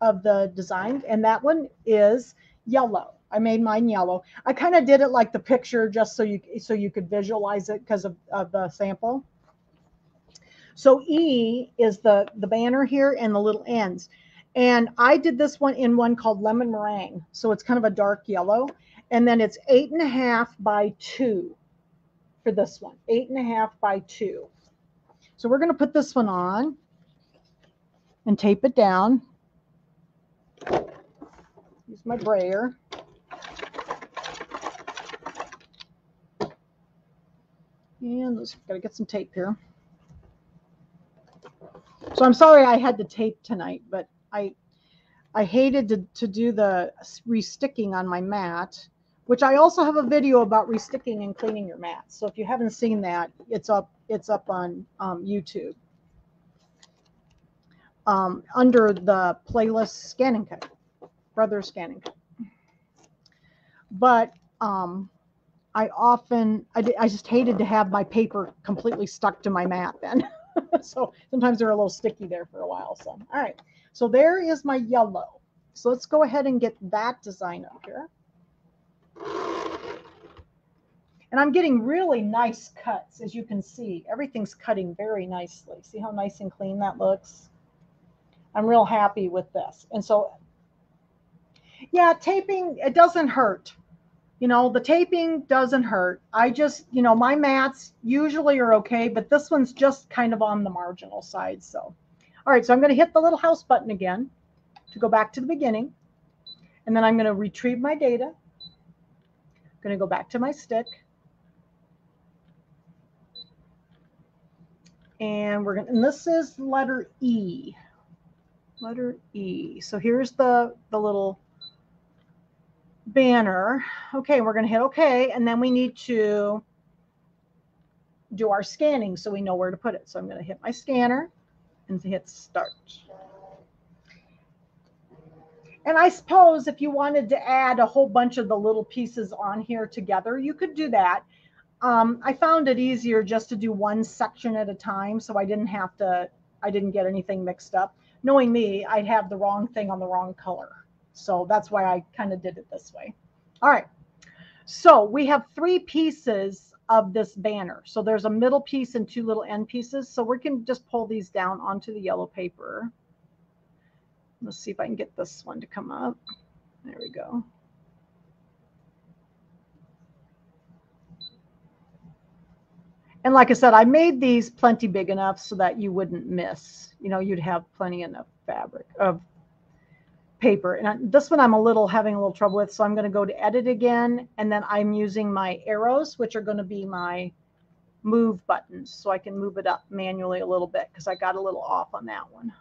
of the design. And that one is yellow. I made mine yellow. I kind of did it like the picture just so you could visualize it because of the sample. So E is the banner here and the little ends. And I did this one in one called Lemon Meringue. So it's kind of a dark yellow. And then it's 8.5 by 2 for this one. 8.5 by 2. So we're going to put this one on and tape it down. Use my brayer. And let's got to get some tape here. So I'm sorry I had to tape tonight, but I hated to do the resticking on my mat, which I also have a video about resticking and cleaning your mat. So if you haven't seen that, it's up on YouTube under the playlist Scan and Cut, Brother Scan and Cut. But I just hated to have my paper completely stuck to my mat then. So sometimes they're a little sticky there for a while. So, all right. So there is my yellow. So let's go ahead and get that design up here. And I'm getting really nice cuts, as you can see. Everything's cutting very nicely. See how nice and clean that looks? I'm real happy with this. And so, yeah, taping, it doesn't hurt. You know, the taping doesn't hurt. I just, you know, my mats usually are okay, but this one's just kind of on the marginal side. So, all right, so I'm going to hit the little house button again to go back to the beginning. And then I'm going to retrieve my data. I'm going to go back to my stick. And we're going to, and this is letter E. Letter E. So here's the little banner. Okay, we're going to hit OK, and then we need to do our scanning so we know where to put it. So I'm going to hit my scanner and hit start. And I suppose if you wanted to add a whole bunch of the little pieces on here together, you could do that. I found it easier just to do one section at a time, so I didn't get anything mixed up. Knowing me, I'd have the wrong thing on the wrong color. So that's why I kind of did it this way. All right. So we have 3 pieces of this banner. So there's a middle piece and 2 little end pieces. So we can just pull these down onto the yellow paper. Let's see if I can get this one to come up. There we go. And like I said, I made these plenty big enough so that you wouldn't miss. You know, you'd have plenty enough fabric of paper. And this one I'm having a little trouble with, so I'm going to go to edit again, and then I'm using my arrows, which are going to be my move buttons, so I can move it up manually a little bit because I got a little off on that one.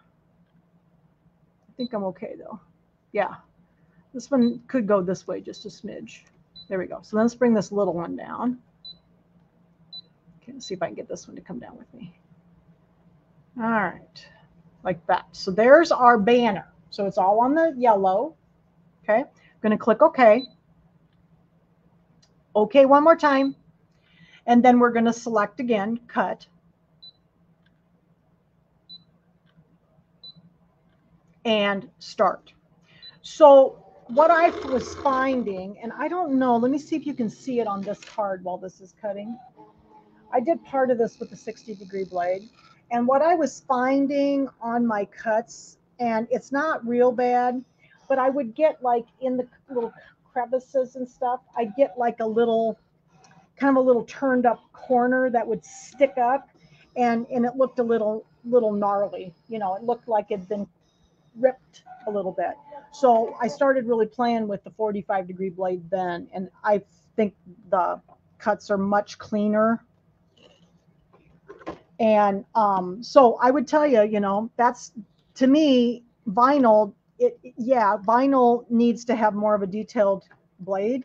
I think I'm okay though. Yeah, this one could go this way just a smidge. There we go. So let's bring this little one down. Okay, let's see if I can get this one to come down with me. All right, like that. So there's our banner. So it's all on the yellow. Okay, I'm going to click OK. OK one more time. And then we're going to select again, cut. And start. So what I was finding, and I don't know, let me see if you can see it on this card while this is cutting. I did part of this with the 60-degree blade. And what I was finding on my cuts, and it's not real bad, but I would get like in the little crevices and stuff, I get like a little, kind of a little turned up corner that would stick up, and it looked a little gnarly. You know, it looked like it'd been ripped a little bit. So I started really playing with the 45-degree blade then, and I think the cuts are much cleaner. And so I would tell you, you know, that's, to me, vinyl, vinyl needs to have more of a detailed blade.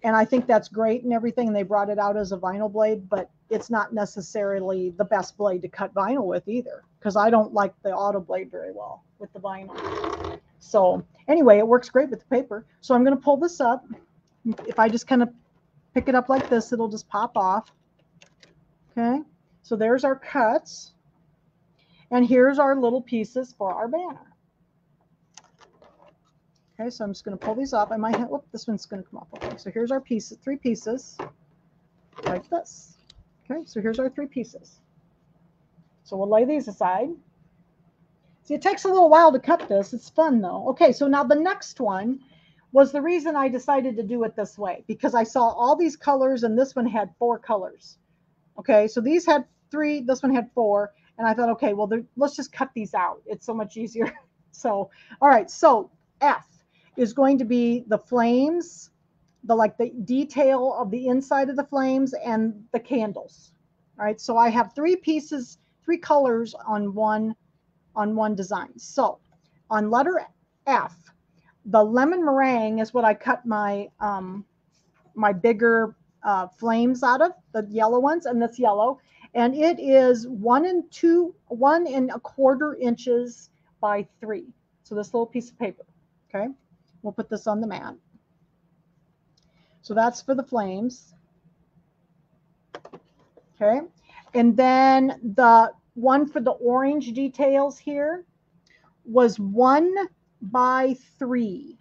And I think that's great and everything. And they brought it out as a vinyl blade, but it's not necessarily the best blade to cut vinyl with either, because I don't like the auto blade very well with the vinyl. So anyway, it works great with the paper. So I'm going to pull this up. If I just kind of pick it up like this, it'll just pop off. Okay. So there's our cuts, and here's our little pieces for our banner. Okay, so I'm just going to pull these up. I might have, whoop, this one's going to come off. Okay, so here's our pieces, 3 pieces, like this. Okay, so here's our 3 pieces. So we'll lay these aside. See, it takes a little while to cut this. It's fun though. Okay, so now the next one was the reason I decided to do it this way, because I saw all these colors and this one had 4 colors. Okay, so these had 3, this one had 4, and I thought, okay, well, let's just cut these out. It's so much easier. So, all right, so F is going to be the flames, the detail of the inside of the flames and the candles. All right, so I have 3 pieces, 3 colors on one design. So on letter F, the lemon meringue is what I cut my my bigger flames out of, the yellow ones, and that's yellow, and it is 1 1.25 inches by 3. So this little piece of paper. Okay, we'll put this on the mat. So that's for the flames. Okay, and then the one for the orange details here was 1 by 3.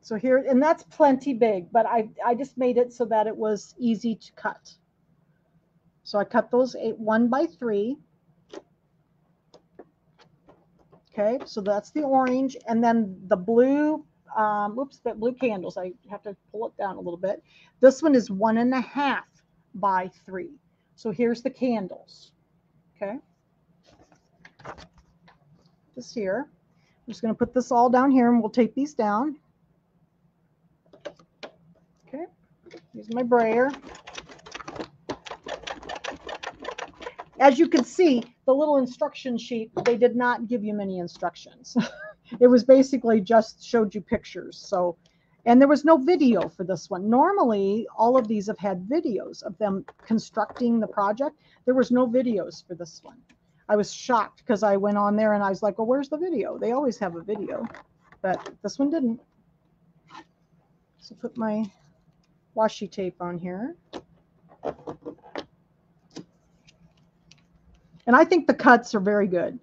So here, and that's plenty big, but I just made it so that it was easy to cut. So I cut those 1 by 3. Okay, so that's the orange, and then the blue, the blue candles, I have to pull it down a little bit. This one is 1.5 by 3. So here's the candles. Okay, this here. I'm just going to put this all down here, and we'll tape these down. Okay, here's my brayer. As you can see, the little instruction sheet, they did not give you many instructions. It was basically just showed you pictures. So, and there was no video for this one. Normally, all of these have had videos of them constructing the project. There was no videos for this one. I was shocked because I went on there and I was like, well, where's the video? They always have a video, but this one didn't. So put my washi tape on here. And I think the cuts are very good.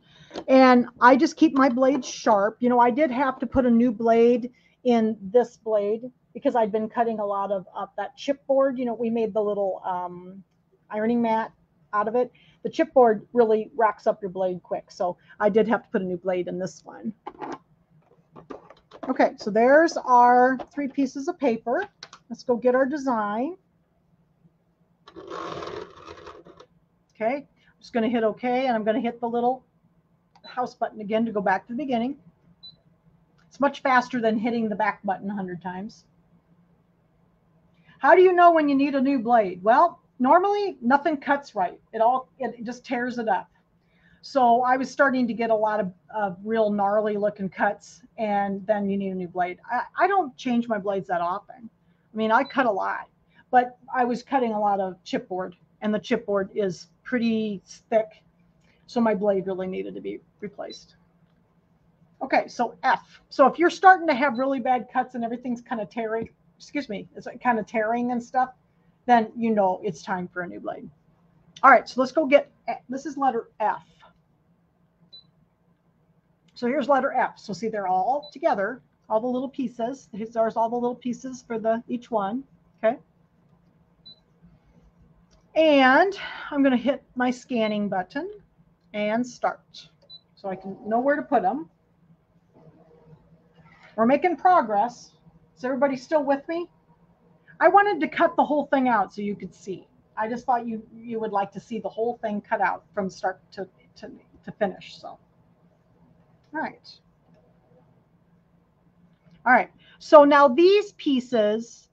And I just keep my blades sharp. You know, I did have to put a new blade in this blade because I'd been cutting a lot of that chipboard. You know, we made the little ironing mat out of it. The chipboard really racks up your blade quick. So I did have to put a new blade in this one. Okay, so there's our 3 pieces of paper. Let's go get our design. Okay. I'm just going to hit OK, and I'm going to hit the little house button again to go back to the beginning. It's much faster than hitting the back button 100 times. How do you know when you need a new blade? Well, normally nothing cuts right. It just tears it up. So I was starting to get a lot of real gnarly looking cuts, and then you need a new blade. I don't change my blades that often. I mean, I cut a lot, but I was cutting a lot of chipboard, and the chipboard is pretty thick, so my blade really needed to be replaced. Okay, so F. So if you're starting to have really bad cuts and everything's kind of tearing, it's kind of tearing and stuff, then you know it's time for a new blade. All right, so let's go get, this is letter F. So here's letter F. So see, they're all together, all the little pieces. There's all the little pieces for each one, okay? And I'm going to hit my scanning button and start so I can know where to put them. We're making progress. Is everybody still with me? I wanted to cut the whole thing out so you could see. I just thought you would like to see the whole thing cut out from start to finish. So, all right. All right. So now these pieces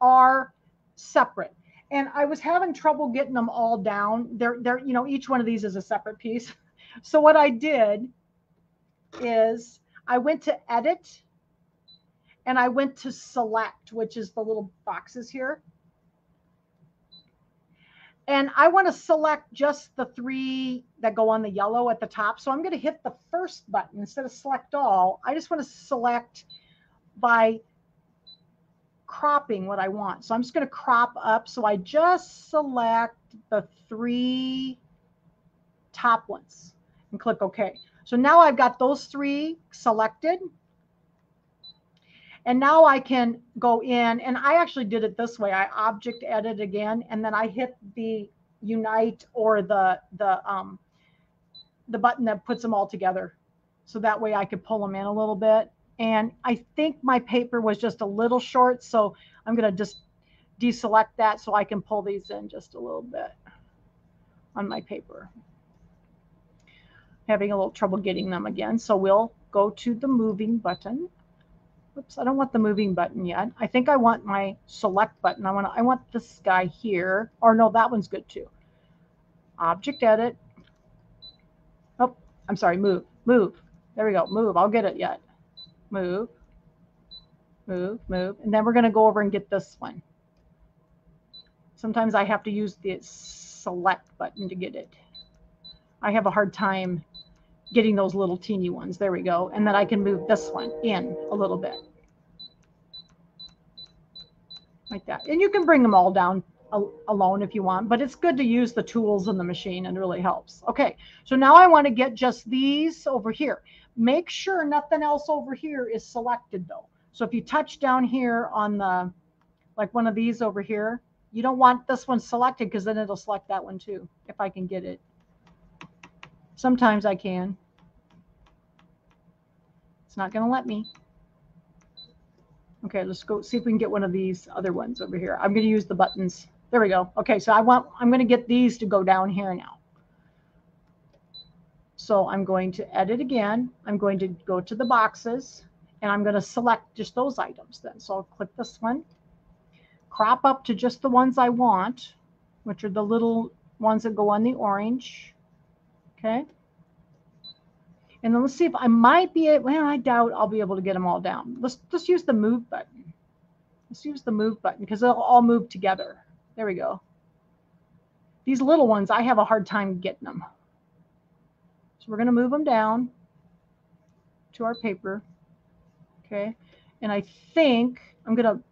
are separate. And I was having trouble getting them all down. They're you know, each one of these is a separate piece. So what I did is I went to edit and I went to select, which is the little boxes here. And I want to select just the 3 that go on the yellow at the top. So I'm going to hit the first button instead of select all. I just want to select by cropping what I want. So I'm just going to crop up. So I just select the 3 top ones and click OK. So now I've got those 3 selected. And now I can go in, and I actually did it this way. I object edit again, and then I hit the unite or the button that puts them all together. So that way I could pull them in a little bit. And I think my paper was just a little short, so I'm going to just deselect that so I can pull these in just a little bit on my paper. Having a little trouble getting them again. So we'll go to the moving button. Oops, I don't want the moving button yet. I think I want my select button. I want this guy here. Or no, that one's good too. Object edit. Oh, I'm sorry, move. There we go, move. I'll get it yet. Move. And then we're going to go over and get this one. Sometimes I have to use the select button to get it. I have a hard time getting those little teeny ones. There we go. And then I can move this one in a little bit. Like that. And you can bring them all down alone if you want, but it's good to use the tools in the machine and it really helps. Okay, so now I want to get just these over here. Make sure nothing else over here is selected though. So if you touch down here on the, like one of these over here, you don't want this one selected because then it'll select that one too, if I can get it. Sometimes I can. It's not going to let me. Okay, let's go see if we can get one of these other ones over here. I'm going to use the buttons. There we go. Okay, so I'm going to get these to go down here now. So I'm going to edit again. I'm going to go to the boxes, and I'm going to select just those items then. So I'll click this one, crop up to just the ones I want, which are the little ones that go on the orange. Okay. And then let's see if I might be able, well, I doubt I'll be able to get them all down. Let's use the move button. Let's use the move button because they'll all move together. There we go. These little ones, I have a hard time getting them. So we're going to move them down to our paper. Okay. And I think I'm going to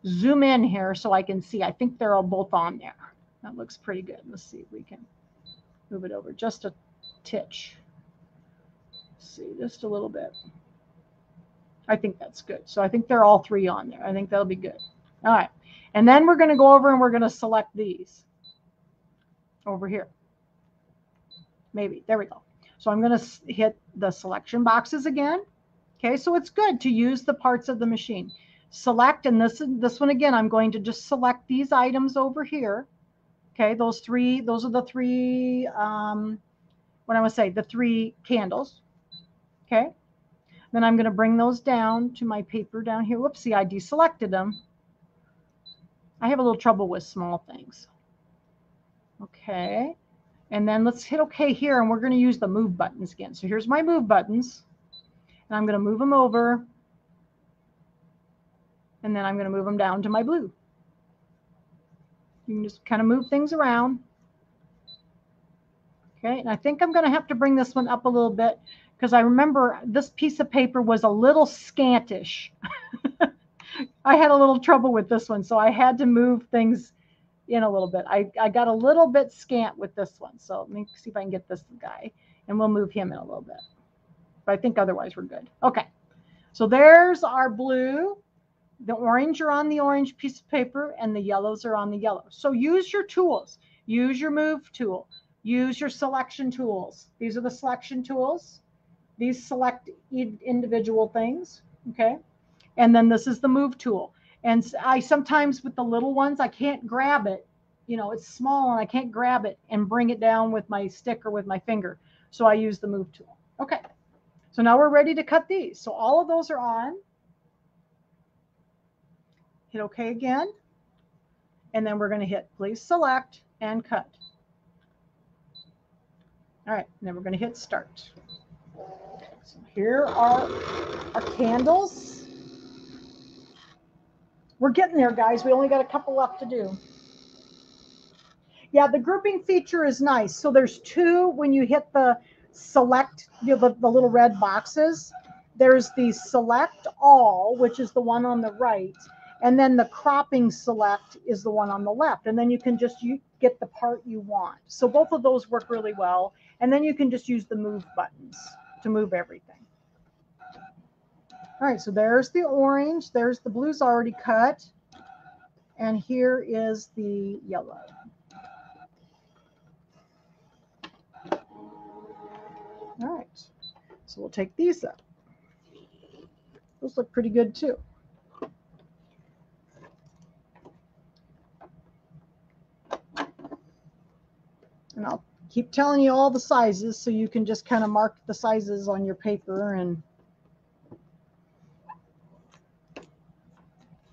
zoom in here so I can see. I think they're all both on there. That looks pretty good. Let's see if we can move it over just a titch. Let's see, just a little bit. I think that's good. So I think they're all three on there. I think that'll be good. All right. And then we're going to go over and we're going to select these over here. Maybe. There we go. So I'm going to hit the selection boxes again. Okay. So it's good to use the parts of the machine. Select, and this one again, I'm going to just select these items over here. Okay. Those are the three, what I want to say, the three candles. Okay. Then I'm going to bring those down to my paper down here. Whoopsie, I deselected them. I have a little trouble with small things. Okay. And then let's hit OK here, and we're going to use the move buttons again. So here's my move buttons, and I'm going to move them over, and then I'm going to move them down to my blue. You can just kind of move things around. Okay, and I think I'm going to have to bring this one up a little bit because I remember this piece of paper was a little scantish. I had a little trouble with this one, so I had to move things in a little bit. I got a little bit scant with this one, so let me see if I can get this guy, and we'll move him in a little bit. But I think otherwise we're good. Okay, so there's our blue. The orange are on the orange piece of paper, and the yellows are on the yellow. So use your tools. Use your move tool. Use your selection tools. These are the selection tools. These select individual things, okay? And then this is the move tool. And I sometimes with the little ones, I can't grab it. You know, it's small and I can't grab it and bring it down with my stick or with my finger. So I use the move tool. Okay, so now we're ready to cut these. So all of those are on. Hit OK again. And then we're going to hit please select and cut. All right, and then we're going to hit start. So here are our candles. We're getting there, guys. We only got a couple left to do. Yeah, the grouping feature is nice. So there's two when you hit the select, you know, the little red boxes. There's the select all, which is the one on the right. And then the cropping select is the one on the left. And then you can just get the part you want. So both of those work really well. And then you can just use the move buttons to move everything. All right, so there's the orange. There's the blue's already cut. And here is the yellow. All right, so we'll take these up. Those look pretty good too. And I'll keep telling you all the sizes so you can just kind of mark the sizes on your paper. And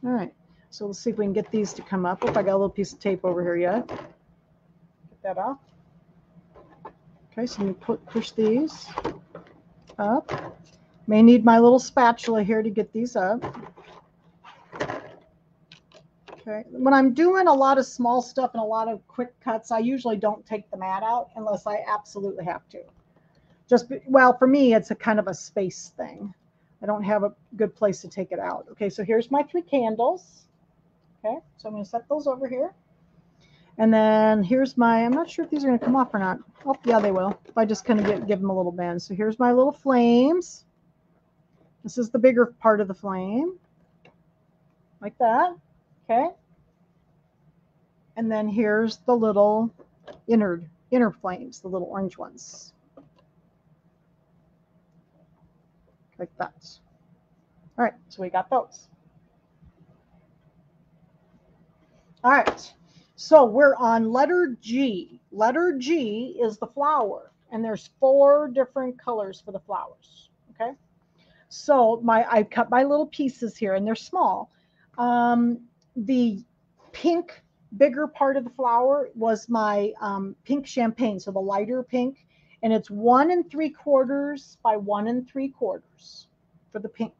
all right, so let's see if we can get these to come up. Oh, I got a little piece of tape over here yet. Get that off. Okay, so let me push these up. May need my little spatula here to get these up. Okay, when I'm doing a lot of small stuff and a lot of quick cuts, I usually don't take the mat out unless I absolutely have to. Well, for me, it's a kind of a space thing. I don't have a good place to take it out. Okay, so here's my 3 candles. Okay, so I'm going to set those over here. And then here's I'm not sure if these are going to come off or not. Oh, yeah, they will. If I just kind of give them a little bend. So here's my little flames. This is the bigger part of the flame, like that, okay? And then here's the little inner flames, the little orange ones, like that. All right, so we got those. All right, so we're on letter G. Letter G is the flower, and there's 4 different colors for the flowers, okay? So I cut my little pieces here, and they're small. The pink, bigger part of the flower was my pink champagne, so the lighter pink, and it's 1 3/4 by 1 3/4 for the pink.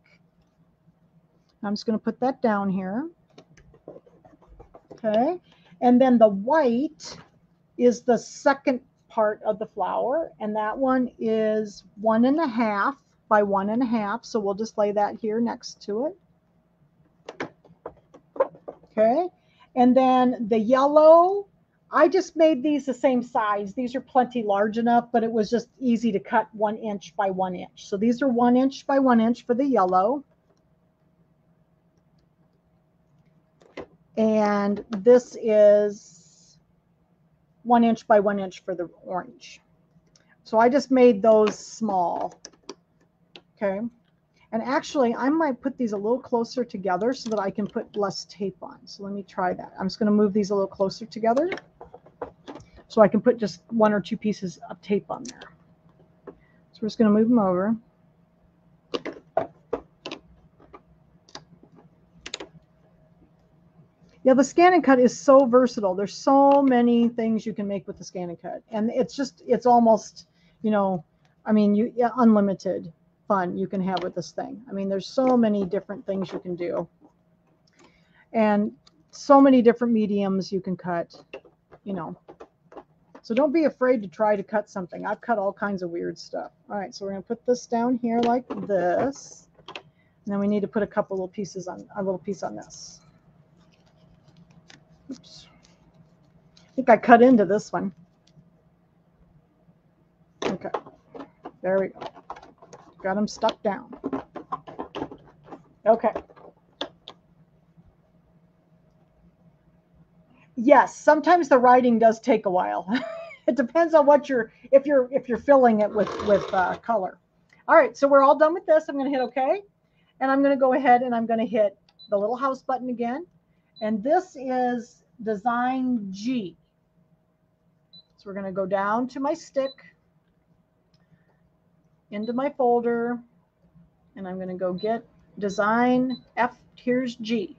I'm just going to put that down here. Okay, and then the white is the second part of the flower, and that one is 1 1/2 by 1 1/2. So we'll just lay that here next to it. Okay, and then the yellow, I just made these the same size. These are plenty large enough, but it was just easy to cut 1 inch by 1 inch. So these are 1 inch by 1 inch for the yellow. And this is 1 inch by 1 inch for the orange. So I just made those small. Okay. And actually, I might put these a little closer together so that I can put less tape on. So let me try that. I'm just going to move these a little closer together so I can put just 1 or 2 pieces of tape on there. So we're just going to move them over. Yeah, the ScanNCut is so versatile. There's so many things you can make with the ScanNCut. And it's almost, you know, I mean, unlimited fun you can have with this thing. I mean, there's so many different things you can do. And so many different mediums you can cut, you know. So don't be afraid to try to cut something. I've cut all kinds of weird stuff. All right, so we're going to put this down here like this. And then we need to put a couple little pieces on, a little piece on this. Oops. I think I cut into this one. Okay, there we go. Got them stuck down. Okay. Yes, sometimes the writing does take a while. It depends on what if you're filling it with color. All right, so we're all done with this. I'm going to hit OK, and I'm going to go ahead and I'm going to hit the little house button again. And this is Design G. So we're going to go down to my stick, into my folder, and I'm going to go get Design F. Here's G.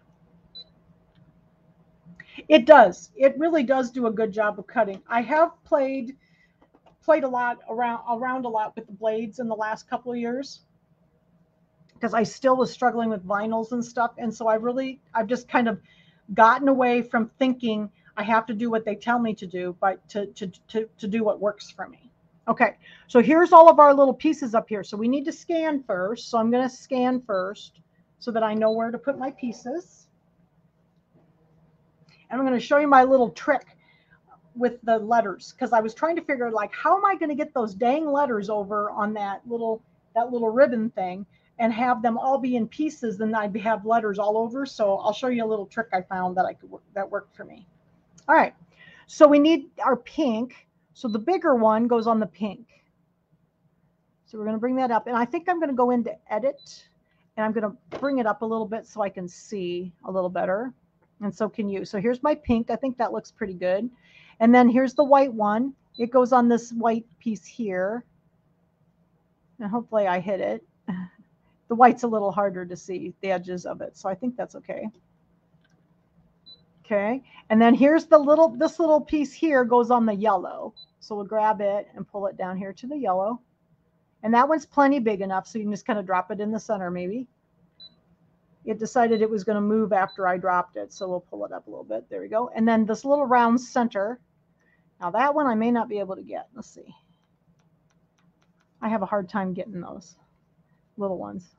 It does. It really does do a good job of cutting. I have played a lot around a lot with the blades in the last couple of years because I still was struggling with vinyls and stuff, and so I've just kind of gotten away from thinking I have to do what they tell me to do, but to do what works for me. Okay, so here's all of our little pieces up here. So we need to scan first. So I'm going to scan first so that I know where to put my pieces. And I'm going to show you my little trick with the letters because I was trying to figure like how am I going to get those dang letters over on that little ribbon thing and have them all be in pieces, then I'd have letters all over. So I'll show you a little trick I found that worked for me. All right, so we need our pink. So the bigger one goes on the pink. So we're going to bring that up, and I think I'm going to go into edit, and I'm going to bring it up a little bit so I can see a little better, and so can you. So here's my pink. I think that looks pretty good. And then here's the white one. It goes on this white piece here, and hopefully I hit it. The white's a little harder to see, the edges of it, so I think that's okay. Okay, and then here's this little piece here goes on the yellow. So we'll grab it and pull it down here to the yellow. And that one's plenty big enough, so you can just kind of drop it in the center maybe. It decided it was going to move after I dropped it, so we'll pull it up a little bit. There we go. And then this little round center. Now that one I may not be able to get. Let's see. I have a hard time getting those little ones.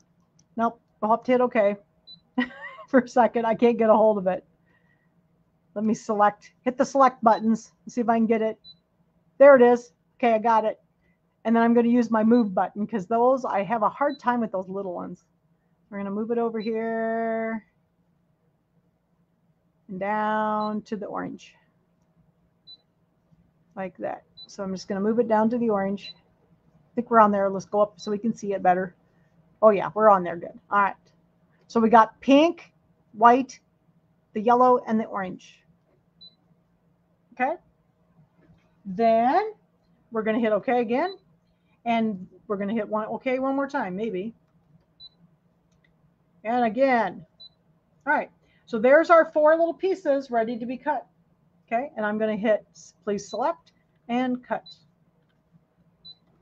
Nope, I'll have to hit OK for a second. I can't get a hold of it. Let me hit the select buttons and see if I can get it. There it is. Okay, I got it. And then I'm going to use my move button because those, I have a hard time with those little ones. We're going to move it over here and down to the orange like that. So I'm just going to move it down to the orange. I think we're on there. Let's go up so we can see it better. Oh yeah, we're on there. Good. All right. So we got pink, white, the yellow, and the orange. Okay. Then we're going to hit OK again. And we're going to hit OK one more time, maybe. And again. All right. So there's our 4 little pieces ready to be cut. Okay. And I'm going to hit please select and cut.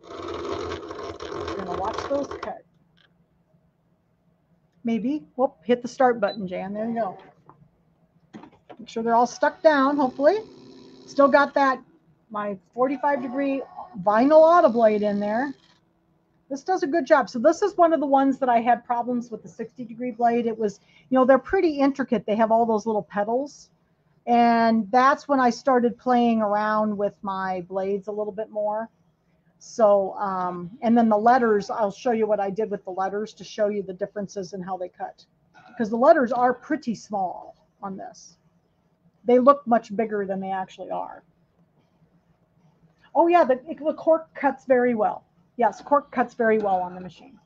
We're going to watch those cut. Maybe. Whoop, hit the start button, Jan. There you go. Make sure they're all stuck down, hopefully. Still got that, my 45-degree vinyl auto blade in there. This does a good job. So this is one of the ones that I had problems with the 60-degree blade. It was, you know, they're pretty intricate. They have all those little pedals. And that's when I started playing around with my blades a little bit more. So, and then the letters, I'll show you what I did with the letters to show you the differences in how they cut. Because the letters are pretty small on this. They look much bigger than they actually are. Oh yeah, the cork cuts very well. Yes, cork cuts very well on the machine.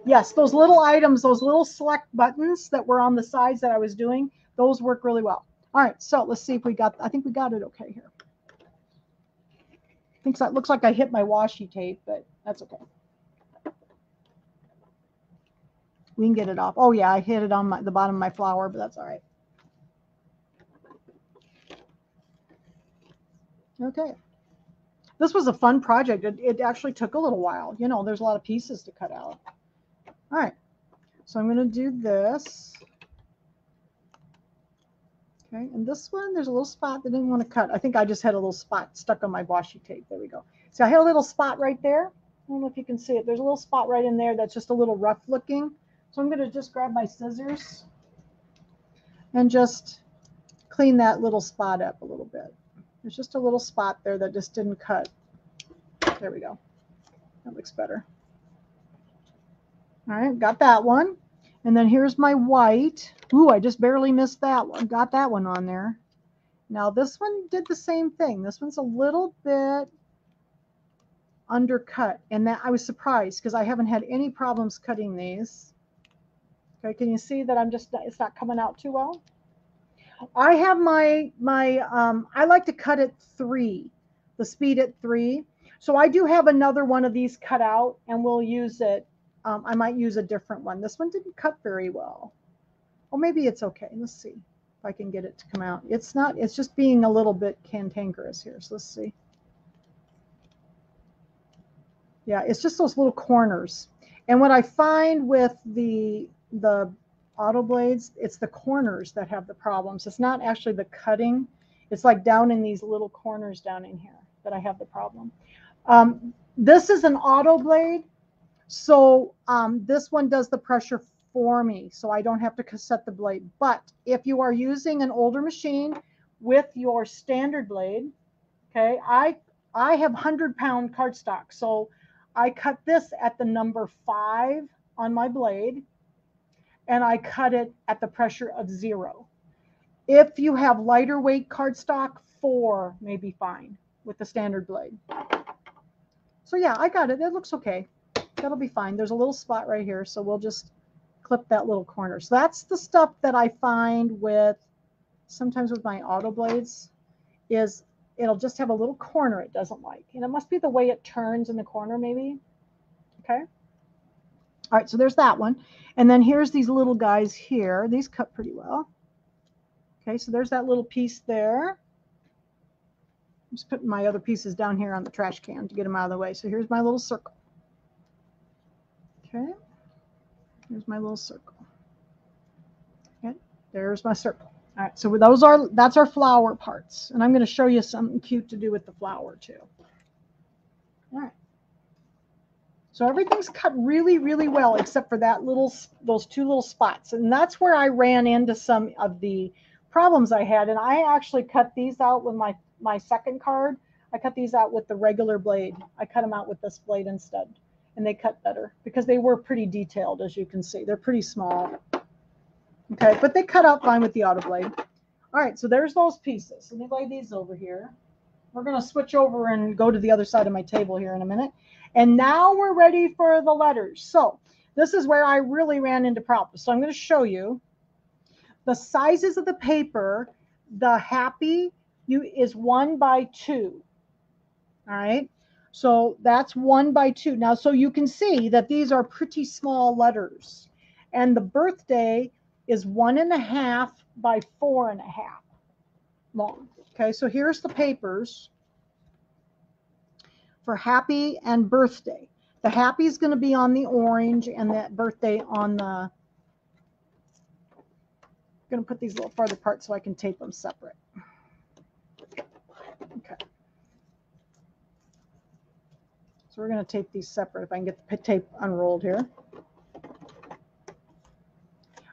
Yes, those little items, those little select buttons that were on the sides that I was doing, those work really well. All right, so let's see if we got, I think we got it okay here. I think so, it looks like I hit my washi tape, but that's okay. We can get it off. Oh yeah, I hit it on the bottom of my flower, but that's all right. Okay. This was a fun project. It actually took a little while. You know, there's a lot of pieces to cut out. All right. So I'm going to do this. Okay. And this one, there's a little spot that I didn't want to cut. I think I just had a little spot stuck on my washi tape. There we go. So I had a little spot right there. I don't know if you can see it. There's a little spot right in there that's just a little rough looking. So I'm going to just grab my scissors and just clean that little spot up a little bit. There's just a little spot there that just didn't cut. There we go. That looks better. All right, got that one. And then here's my white. Ooh, I just barely missed that one. Got that one on there. Now this one did the same thing. This one's a little bit undercut. And that I was surprised because I haven't had any problems cutting these. Okay, can you see that it's not coming out too well? I have I like to cut at 3, the speed at 3. So I do have another one of these cut out and we'll use it. I might use a different one. This one didn't cut very well. Or maybe it's okay. Let's see if I can get it to come out. It's not, it's just being a little bit cantankerous here. So let's see. Yeah, it's just those little corners. And what I find with the auto blades, it's the corners that have the problems. It's not actually the cutting. It's like down in these little corners down in here that I have the problem. This is an auto blade. So this one does the pressure for me. So I don't have to cassette the blade. But if you are using an older machine with your standard blade, okay, I have 100-pound cardstock. So I cut this at the number 5 on my blade. And I cut it at the pressure of 0. If you have lighter weight cardstock, 4 may be fine with the standard blade. So yeah, I got it. It looks okay. That'll be fine. There's a little spot right here, so we'll just clip that little corner. So that's the stuff that I find with, sometimes with my auto blades, is it'll just have a little corner it doesn't like. And it must be the way it turns in the corner maybe. Okay. All right, so there's that one. And then here's these little guys here. These cut pretty well. Okay, so there's that little piece there. I'm just putting my other pieces down here on the trash can to get them out of the way. So here's my little circle. Okay, here's my little circle. Okay, there's my circle. All right, so that's our flower parts. And I'm going to show you something cute to do with the flower too. All right. So everything's cut really, really well, except for those 2 little spots. And that's where I ran into some of the problems I had. And I actually cut these out with my second card. I cut these out with the regular blade. I cut them out with this blade instead, and they cut better because they were pretty detailed, as you can see. They're pretty small. Okay, but they cut out fine with the auto blade. All right, so there's those pieces. Let me lay these over here. We're going to switch over and go to the other side of my table here in a minute. And now we're ready for the letters. So this is where I really ran into problems. So I'm going to show you the sizes of the paper. The happy is 1 by 2. All right. So that's 1 by 2. Now, so you can see that these are pretty small letters. And the birthday is 1.5 by 4.5 long. Okay, so here's the papers for happy and birthday. The happy is going to be on the orange and that birthday on the, I'm going to put these a little farther apart so I can tape them separate. Okay. So we're going to tape these separate if I can get the tape unrolled here.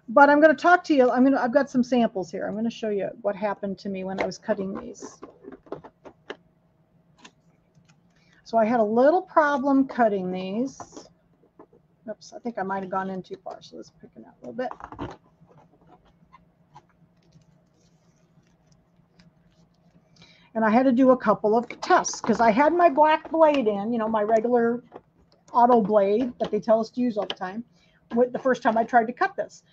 But I'm going to talk to you. I've got some samples here. I'm going to show you what happened to me when I was cutting these. So I had a little problem cutting these. Oops, I think I might have gone in too far. So let's pick it out a little bit. And I had to do a couple of tests because I had my black blade in, you know, my regular auto blade that they tell us to use all the time. The first time I tried to cut this.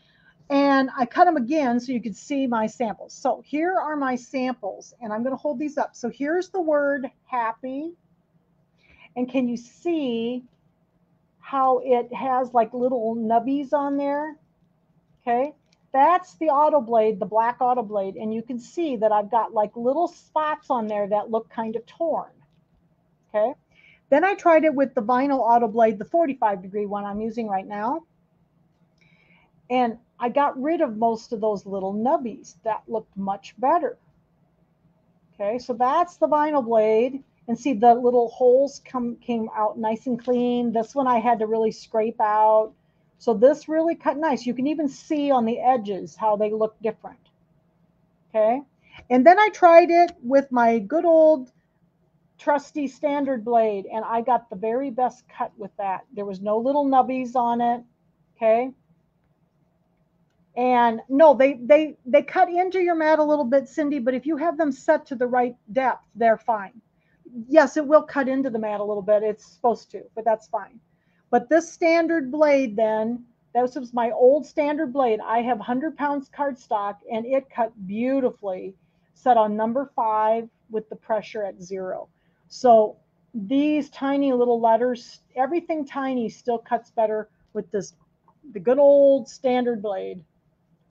And I cut them again so you could see my samples. So here are my samples, and I'm going to hold these up. So here's the word happy. And can you see how it has like little nubbies on there? Okay, that's the auto blade, the black auto blade. And you can see that I've got like little spots on there that look kind of torn. Okay, then I tried it with the vinyl auto blade, the 45-degree one I'm using right now. And I got rid of most of those little nubbies. That looked much better. Okay, so that's the vinyl blade. And see the little holes came out nice and clean. This one I had to really scrape out. So this really cut nice. You can even see on the edges how they look different. Okay, and then I tried it with my good old trusty standard blade, and I got the very best cut with that. There was no little nubbies on it. Okay. And no, they cut into your mat a little bit, Cindy, but if you have them set to the right depth, they're fine. Yes, it will cut into the mat a little bit. It's supposed to, but that's fine. But this standard blade then, this was my old standard blade. I have 100 pounds cardstock, and it cut beautifully, set on number 5 with the pressure at 0. So these tiny little letters, everything tiny still cuts better with the good old standard blade.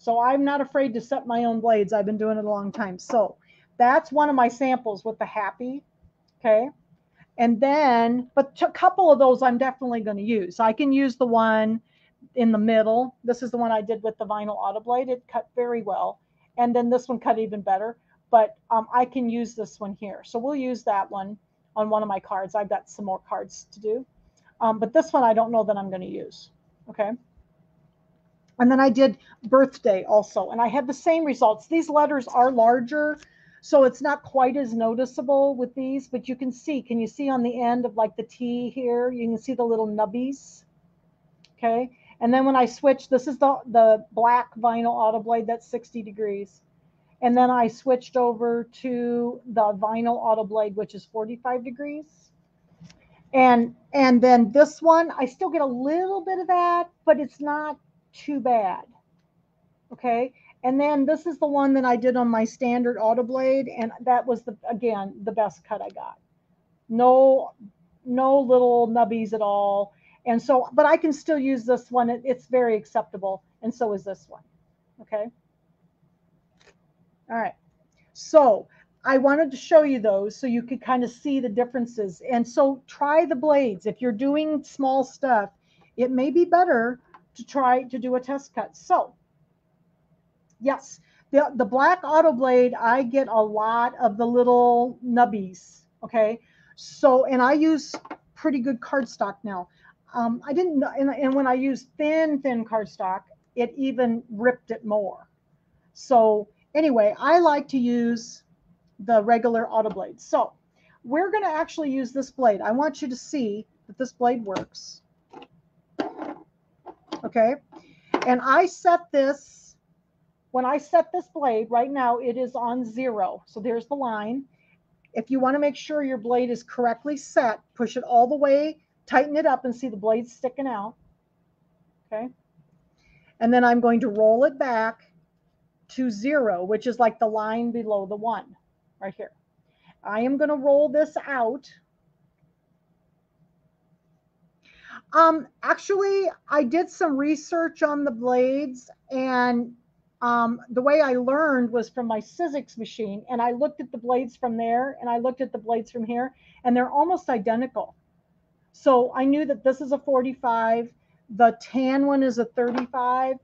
So I'm not afraid to set my own blades. I've been doing it a long time. So that's one of my samples with the happy. Okay. And then, but a couple of those I'm definitely going to use. I can use the one in the middle. This is the one I did with the vinyl auto blade. It cut very well. And then this one cut even better. But I can use this one here. So we'll use that one on one of my cards. I've got some more cards to do. But this one I don't know that I'm going to use. Okay. And then I did birthday also, and I had the same results. These letters are larger, so it's not quite as noticeable with these, but you can see, can you see on the end of like the T here, you can see the little nubbies, okay? And then when I switch, this is the black vinyl auto blade, that's 60 degrees. And then I switched over to the vinyl auto blade, which is 45 degrees. And then this one, I still get a little bit of that, but it's not too bad. Okay, and then this is the one that I did on my standard auto blade, and that was again the best cut I got. No little nubbies at all. And so, but I can still use this one. It's very acceptable, and so is this one. Okay. All right. So I wanted to show you those so you could kind of see the differences. And so try the blades. If you're doing small stuff, it may be better to try to do a test cut. So yes, the black auto blade, I get a lot of the little nubbies. Okay. So, and I use pretty good cardstock now. I didn't know, and when I use thin cardstock, it even ripped it more. So anyway, I like to use the regular auto blade. So we're going to actually use this blade. I want you to see that this blade works. Okay. And I set this, when I set this blade right now, it is on 0. So there's the line. If you want to make sure your blade is correctly set, push it all the way, tighten it up and see the blade sticking out. Okay. And then I'm going to roll it back to 0, which is like the line below the 1 right here. I am going to roll this out. Actually, I did some research on the blades, and the way I learned was from my Sizzix machine, and I looked at the blades from there, and I looked at the blades from here, and they're almost identical. So I knew that this is a 45, the tan one is a 35,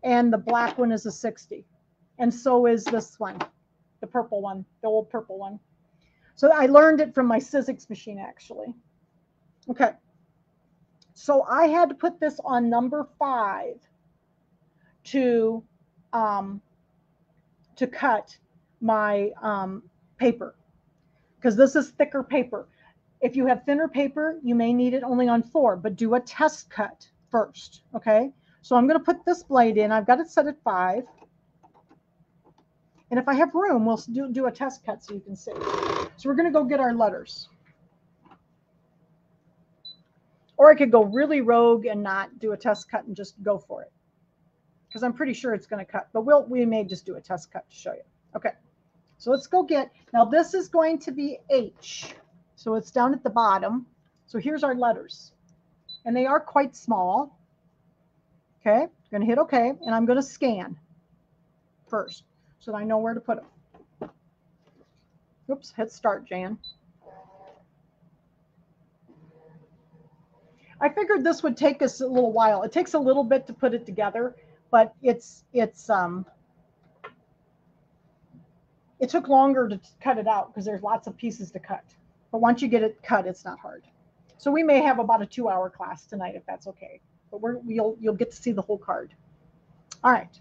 and the black one is a 60. And so is this one, the purple one, the old purple one. So I learned it from my Sizzix machine, actually. Okay. So I had to put this on number 5 to cut my paper, because this is thicker paper. If you have thinner paper, you may need it only on 4, but do a test cut first. Okay. So I'm going to put this blade in. I've got it set at 5. And if I have room, we'll do a test cut so you can see. So we're going to go get our letters. Or I could go really rogue and not do a test cut and just go for it, because I'm pretty sure it's going to cut. But we may just do a test cut to show you. Okay, so let's go get. Now this is going to be H, so it's down at the bottom. So here's our letters, and they are quite small. Okay, I'm going to hit OK, and I'm going to scan first so that I know where to put them. Oops, hit start, Jan. I figured this would take us a little while. It takes a little bit to put it together, but it took longer to cut it out because there's lots of pieces to cut. But once you get it cut, it's not hard. So we may have about a 2-hour class tonight if that's okay. But you'll get to see the whole card. All right.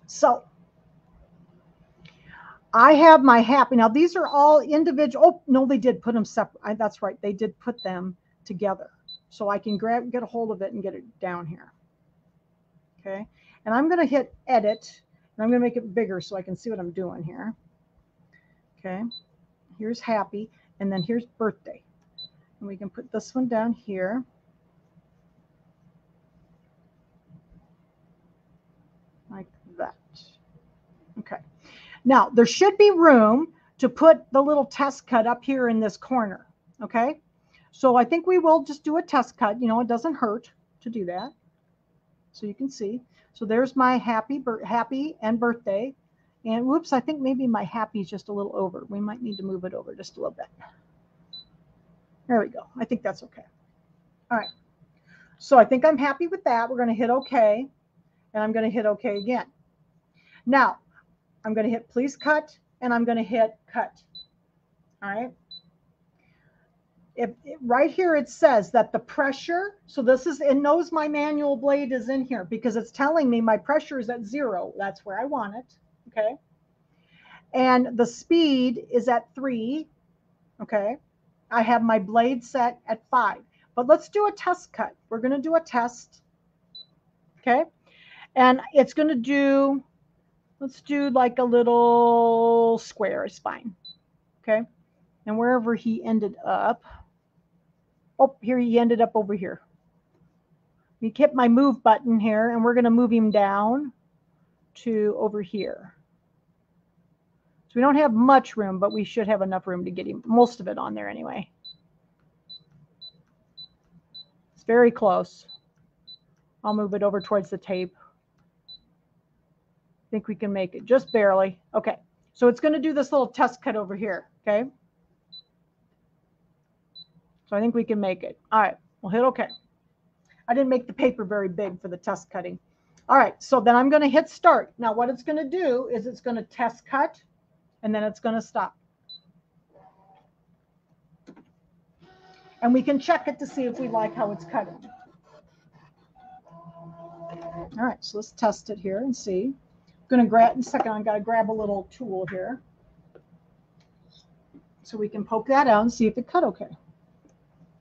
So I have my happy. Now these are all individual. Oh no, they did put them separate. That's right. They did put them together, so I can get a hold of it and get it down here. Okay, and I'm going to hit edit, and I'm going to make it bigger so I can see what I'm doing here. Okay, here's happy, and then here's birthday, and we can put this one down here. Like that. Okay, now there should be room to put the little test cut up here in this corner. Okay. So I think we will just do a test cut. You know, it doesn't hurt to do that. So you can see. So there's my happy and birthday. And whoops, I think maybe my happy is just a little over. We might need to move it over just a little bit. There we go. I think that's okay. All right. So I think I'm happy with that. We're going to hit OK. And I'm going to hit OK again. Now, I'm going to hit please cut. And I'm going to hit cut. All right. Right here it says that the pressure, so this is, it knows my manual blade is in here because it's telling me my pressure is at 0. That's where I want it. Okay. And the speed is at 3. Okay. I have my blade set at 5. But let's do a test cut. We're going to do a test. Okay. And it's going to do, let's do like a little square. It's fine. Okay. And wherever he ended up. Oh, here he ended up over here. We kept my move button here, and we're going to move him down to over here. So we don't have much room, but we should have enough room to get him, most of it on there anyway. It's very close. I'll move it over towards the tape. I think we can make it just barely. Okay, so it's going to do this little test cut over here, okay? So I think we can make it. All right, we'll hit OK. I didn't make the paper very big for the test cutting. All right, so then I'm going to hit start. Now what it's going to do is it's going to test cut, and then it's going to stop. And we can check it to see if we like how it's cutting. All right, so let's test it here and see. I'm going to grab, in a second, I've got to grab a little tool here. So we can poke that out and see if it cut okay.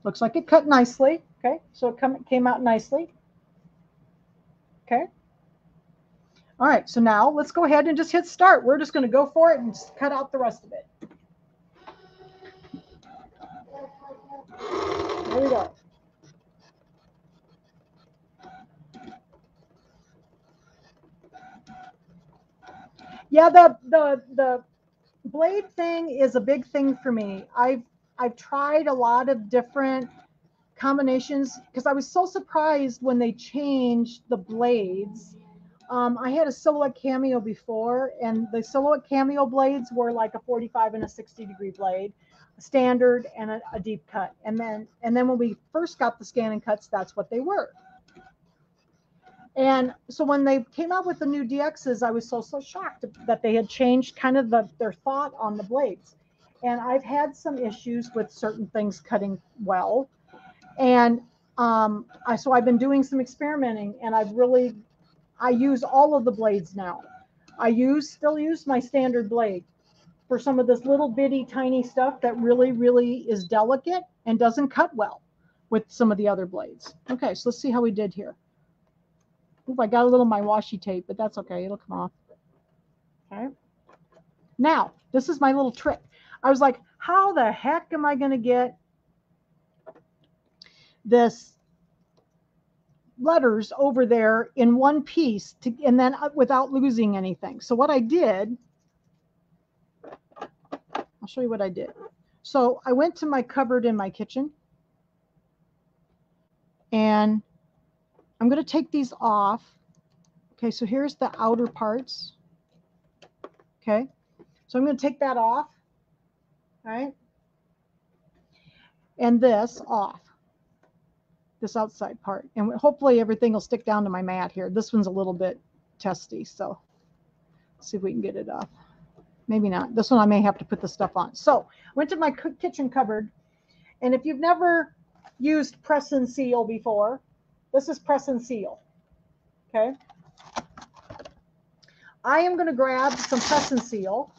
Looks like it cut nicely. Okay, so it came out nicely. Okay. All right, so now let's go ahead and just hit start. We're just going to go for it and just cut out the rest of it. There we go. Yeah, the blade thing is a big thing for me. I've tried a lot of different combinations because I was so surprised when they changed the blades. I had a Silhouette Cameo before, and the Silhouette Cameo blades were like a 45 and a 60-degree blade, a standard and a deep cut. And then when we first got the Scan and Cuts, that's what they were. And so when they came out with the new DXs, I was so shocked that they had changed kind of their thought on the blades. And I've had some issues with certain things cutting well. And so I've been doing some experimenting, and I use all of the blades now. I still use my standard blade for some of this little bitty tiny stuff that really, really is delicate and doesn't cut well with some of the other blades. Okay, so let's see how we did here. Oop, I got a little of my washi tape, but that's okay. It'll come off. Okay. Now, this is my little trick. I was like, how the heck am I going to get this letters over there in one piece and then without losing anything? So what I did, I'll show you what I did. So I went to my cupboard in my kitchen, and I'm going to take these off. Okay, so here's the outer parts. Okay, so I'm going to take that off, right? And this off, this outside part. And hopefully everything will stick down to my mat here. This one's a little bit testy, so let's see if we can get it off. Maybe not. This one I may have to put the stuff on. So I went to my kitchen cupboard, and if you've never used press and seal before, this is press and seal. Okay. I am going to grab some press and seal,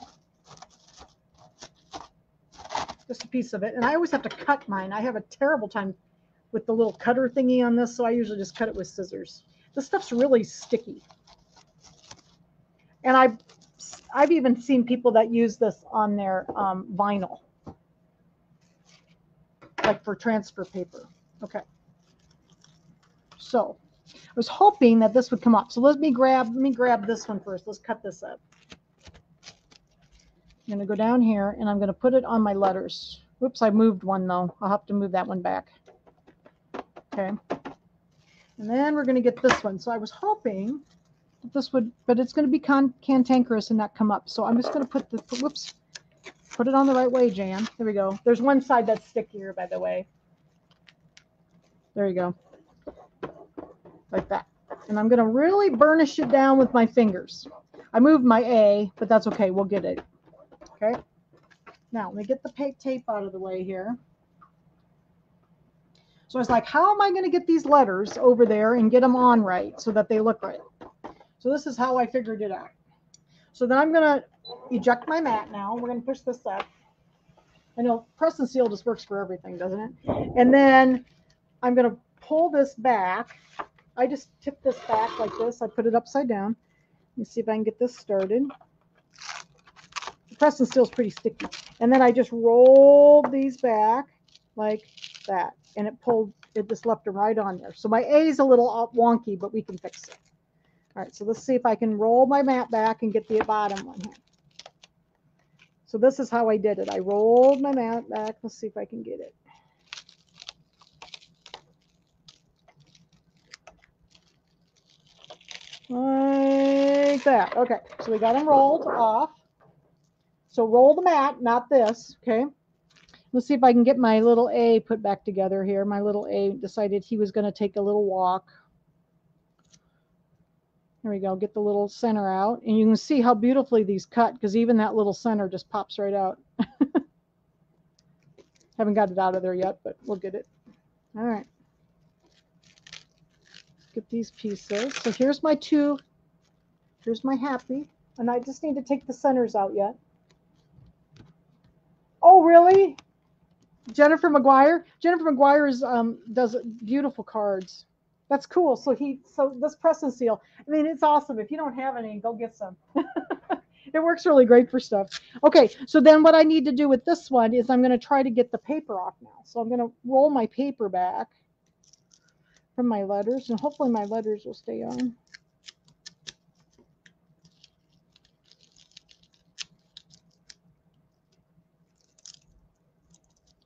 just a piece of it. And I always have to cut mine. I have a terrible time with the little cutter thingy on this, so I usually just cut it with scissors. This stuff's really sticky. And I've even seen people that use this on their vinyl, like for transfer paper. Okay. So I was hoping that this would come up. So let me grab this one first. Let's cut this up. I'm going to go down here, and I'm going to put it on my letters. Oops, I moved one though. I'll have to move that one back. Okay. And then we're going to get this one. So I was hoping that this would, but it's going to be cantankerous and not come up. So I'm just going to put put it on the right way, Jan. There we go. There's one side that's stickier, by the way. There you go. Like that. And I'm going to really burnish it down with my fingers. I moved my A, but that's okay. We'll get it. Okay. Now, let me get the tape out of the way here. So I was like, how am I going to get these letters over there and get them on right so that they look right? So this is how I figured it out. So then I'm going to eject my mat now. We're going to push this up. I know press and seal just works for everything, doesn't it? And then I'm going to pull this back. I just tip this back like this. I put it upside down. Let me see if I can get this started. The press and seal is pretty sticky. And then I just rolled these back like that. And it just left them right on there. So my A is a little wonky, but we can fix it. All right, so let's see if I can roll my mat back and get the bottom one here. So this is how I did it. I rolled my mat back. Let's see if I can get it. Like that. Okay, so we got them rolled off. So roll the mat, not this, okay? Let's see if I can get my little A put back together here. My little A decided he was going to take a little walk. There we go. Get the little center out. And you can see how beautifully these cut, because even that little center just pops right out. Haven't got it out of there yet, but we'll get it. All right. Get these pieces. So here's my two. Here's my happy. And I just need to take the centers out yet. Oh, really? Jennifer McGuire. Jennifer McGuire is does beautiful cards. That's cool. So this press and seal. I mean, it's awesome. If you don't have any, go get some. It works really great for stuff. Okay, so then what I need to do with this one is I'm going to try to get the paper off now. So I'm going to roll my paper back from my letters, and hopefully my letters will stay on.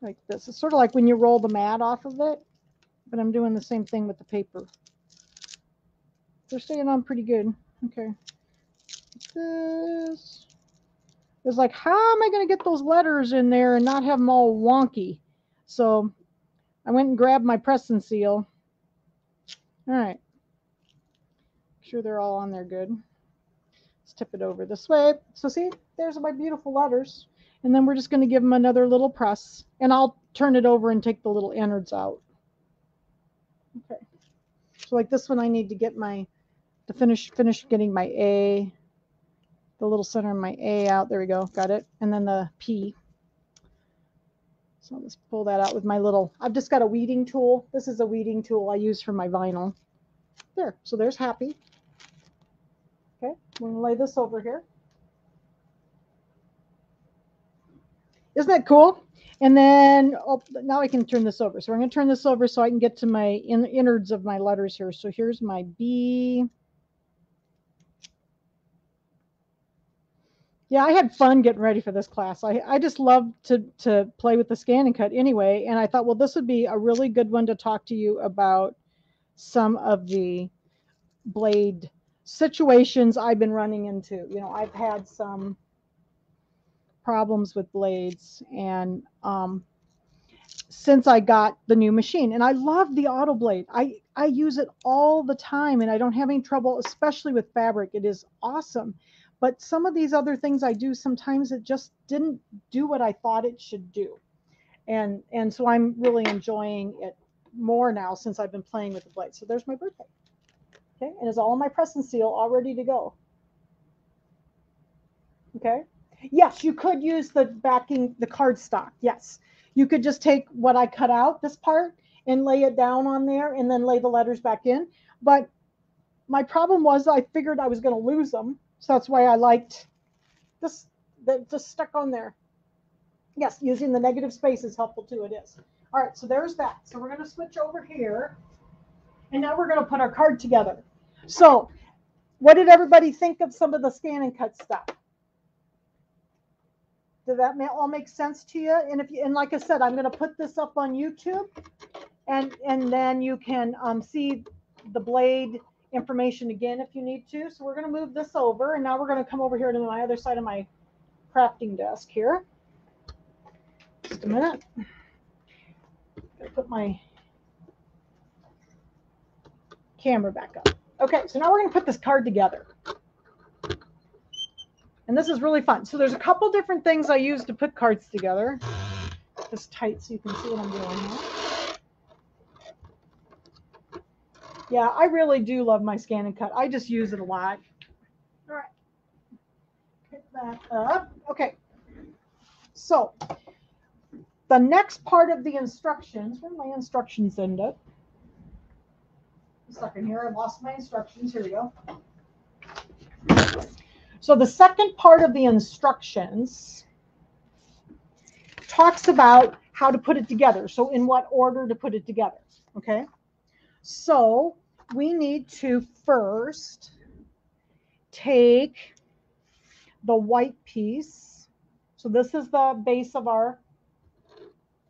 Like this. It's sort of like when you roll the mat off of it, but I'm doing the same thing with the paper. They're staying on pretty good. Okay. This is like, how am I going to get those letters in there and not have them all wonky? So I went and grabbed my press and seal. All right. Make sure they're all on there good. Let's tip it over this way. So see, there's my beautiful letters. And then we're just going to give them another little press. And I'll turn it over and take the little innards out. Okay. So like this one, I need to get to finish getting my A, the little center of my A out. There we go. Got it. And then the P. So let's pull that out with my little, I've just got a weeding tool. This is a weeding tool I use for my vinyl. There. So there's happy. Okay. We're going to lay this over here. Isn't that cool? And then now I can turn this over. So I'm going to turn this over so I can get to my innards of my letters here. So here's my B. Yeah, I had fun getting ready for this class. I just love to play with the ScanNCut anyway. And I thought, well, this would be a really good one to talk to you about some of the blade situations I've been running into. You know, I've had some problems with blades, and since I got the new machine, and I love the auto blade. I use it all the time, and I don't have any trouble, especially with fabric. It is awesome. But some of these other things I do, sometimes it just didn't do what I thought it should do. And so I'm really enjoying it more now since I've been playing with the blade. So there's my birthday. Okay, and it's all my press and seal all ready to go. Okay. Yes, you could use the backing, the cardstock. Yes. You could just take what I cut out, this part, and lay it down on there and then lay the letters back in. But my problem was I figured I was going to lose them. So that's why I liked this, that just stuck on there. Yes, using the negative space is helpful too. It is. All right, so there's that. So we're going to switch over here. And now we're going to put our card together. So what did everybody think of some of the ScanNCut stuff? Did that all make sense to you? And like I said, I'm going to put this up on YouTube, and then you can see the blade information again if you need to. So we're going to move this over, and now we're going to come over here to my other side of my crafting desk here. Just a minute. I'll put my camera back up. Okay, so now we're going to put this card together. And this is really fun. So there's a couple different things I use to put cards together. Just tight so you can see what I'm doing here. Yeah, I really do love my ScanNCut. I just use it a lot. All right. Pick that up. Okay. So the next part of the instructions, where did my instructions end up? A second here. I lost my instructions. Here we go. So the second part of the instructions talks about how to put it together. So in what order to put it together, okay? So we need to first take the white piece. So this is the base of our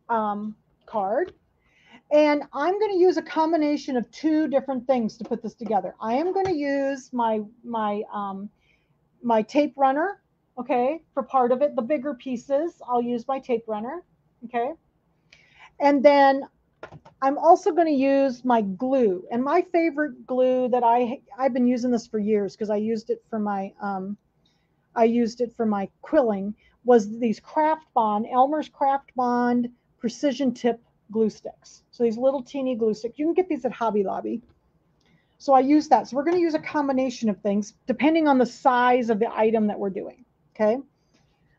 card. And I'm going to use a combination of two different things to put this together. I am going to use my tape runner, okay, for part of it. The bigger pieces, I'll use my tape runner, okay? And then I'm also going to use my glue. And my favorite glue that I've been using this for years because I used it for my quilling, was these Craft Bond, Elmer's Craft Bond precision tip glue sticks. So these little teeny glue sticks. You can get these at Hobby Lobby. So I use that. So we're going to use a combination of things depending on the size of the item that we're doing. Okay.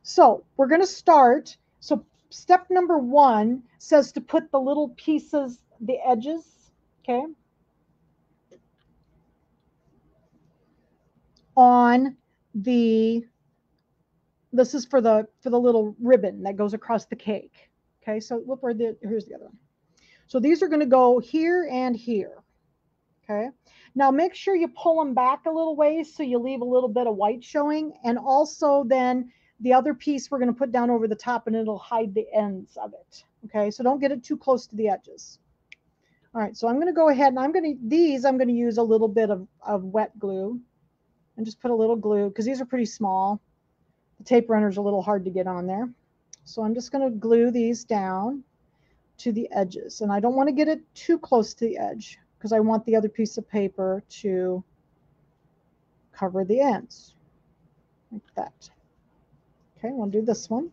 So we're going to start. So step number 1 says to put the little pieces, the edges, okay, on the, this is for the little ribbon that goes across the cake. Okay, so look where here's the other one. So these are going to go here and here. Okay, now make sure you pull them back a little ways so you leave a little bit of white showing, and also then the other piece we're going to put down over the top and it'll hide the ends of it. Okay, so don't get it too close to the edges. All right, so I'm going to go ahead and I'm going to use a little bit of wet glue and just put a little glue because these are pretty small. The tape runner's a little hard to get on there. So I'm just going to glue these down to the edges, and I don't want to get it too close to the edge because I want the other piece of paper to cover the ends like that. Okay, we'll do this one.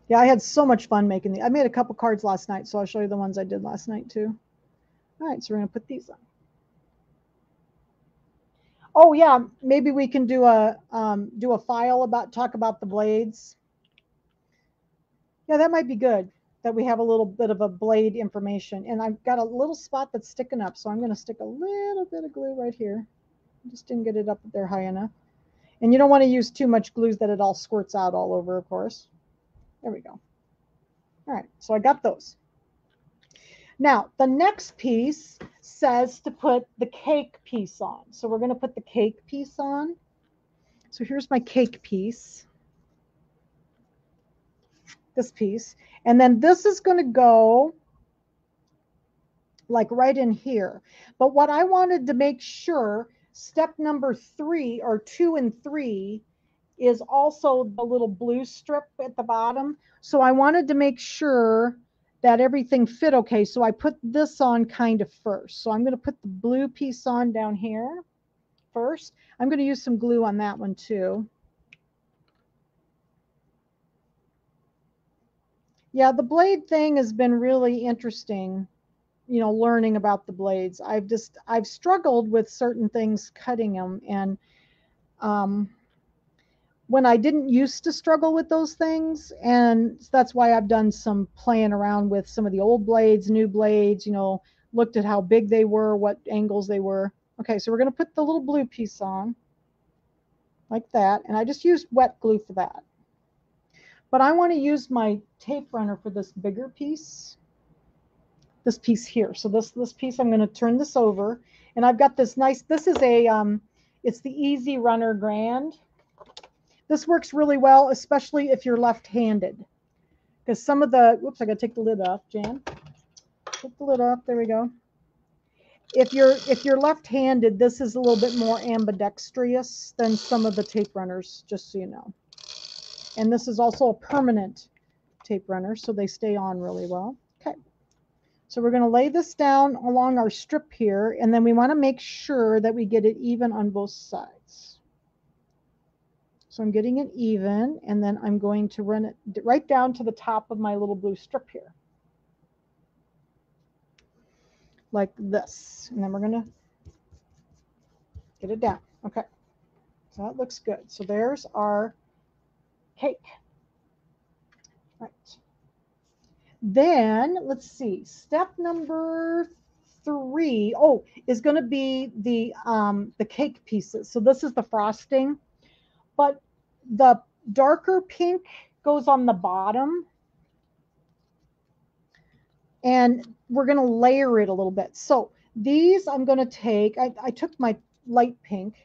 Yeah, I had so much fun making these. I made a couple cards last night, so I'll show you the ones I did last night too. All right, so we're going to put these on. Oh yeah, maybe we can do a file talk about the blades. Yeah, that might be good, that we have a little bit of a blade information. And I've got a little spot that's sticking up, so I'm going to stick a little bit of glue right here. I just didn't get it up there high enough. And you don't want to use too much glue that it all squirts out all over, of course. There we go. All right, so I got those. Now, the next piece says to put the cake piece on. So we're going to put the cake piece on. So here's my cake piece. This piece. And then this is going to go like right in here. But what I wanted to make sure, step number 3 or 2 and 3 is also the little blue strip at the bottom. So I wanted to make sure that everything fit okay. So I put this on kind of first. So I'm going to put the blue piece on down here first. I'm going to use some glue on that one too. Yeah, the blade thing has been really interesting, you know, learning about the blades. I've struggled with certain things cutting them, and when I didn't used to struggle with those things, and that's why I've done some playing around with some of the old blades, new blades, you know, looked at how big they were, what angles they were. Okay, so we're going to put the little blue piece on like that, and I just used wet glue for that. But I want to use my tape runner for this bigger piece, this piece here. So this piece, I'm going to turn this over, and I've got this nice, this is a, it's the Easy Runner Grand. This works really well, especially if you're left-handed, because some of the, whoops, I got to take the lid off, Jan. Take the lid off, there we go. If you're left-handed, this is a little bit more ambidextrous than some of the tape runners, just so you know. And this is also a permanent tape runner, so they stay on really well. Okay, so we're going to lay this down along our strip here, and then we want to make sure that we get it even on both sides. So I'm getting it even, and then I'm going to run it right down to the top of my little blue strip here, like this. And then we're going to get it down. Okay, so that looks good. So there's our cake. Right. Then let's see, step number 3, is going to be the cake pieces. So this is the frosting, but the darker pink goes on the bottom, and we're going to layer it a little bit. So these I'm going to take, I took my light pink,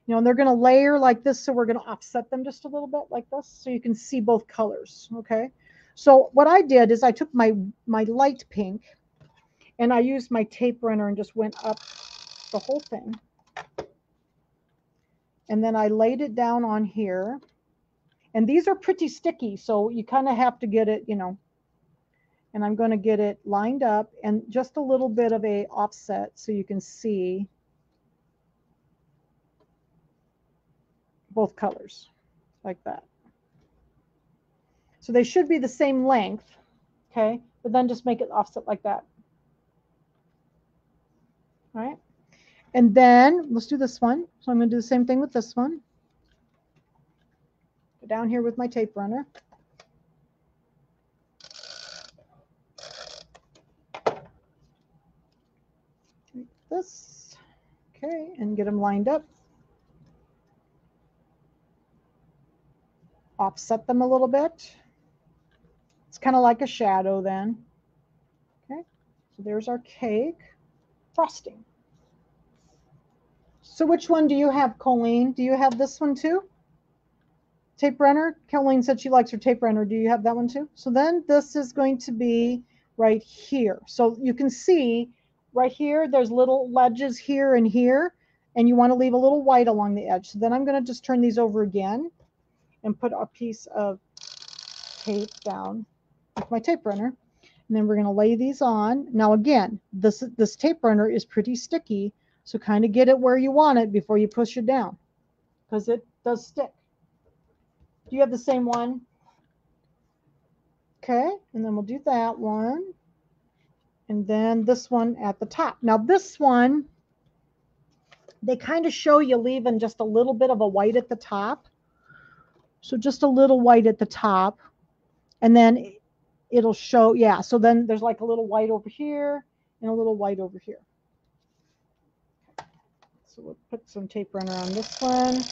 you know, and they're going to layer like this. So we're going to offset them just a little bit like this, so you can see both colors. Okay. So what I did is I took my light pink, and I used my tape runner and just went up the whole thing. And then I laid it down on here. And these are pretty sticky, so you kind of have to get it, you know. And I'm going to get it lined up and just a little bit of a offset so you can see both colors like that. So they should be the same length, okay? But then just make it offset like that. All right. And then let's do this one. So I'm going to do the same thing with this one. Go down here with my tape runner. Like this. Okay, and get them lined up. Offset them a little bit. It's kind of like a shadow then. Okay, so there's our cake frosting. So which one do you have, Colleen? Do you have this one too? Tape runner? Colleen said she likes her tape runner. Do you have that one too? So then this is going to be right here. So you can see right here, there's little ledges here and here, and you want to leave a little white along the edge. So then I'm going to just turn these over again and put a piece of tape down with my tape runner. And then we're going to lay these on. Now again, this tape runner is pretty sticky, so kind of get it where you want it before you push it down, because it does stick. Do you have the same one? Okay, and then we'll do that one. And then this one at the top. Now this one, they kind of show you leaving just a little bit of a white at the top. So just a little white at the top. And then it'll show, yeah, so then there's like a little white over here and a little white over here. So we'll put some tape runner on this one.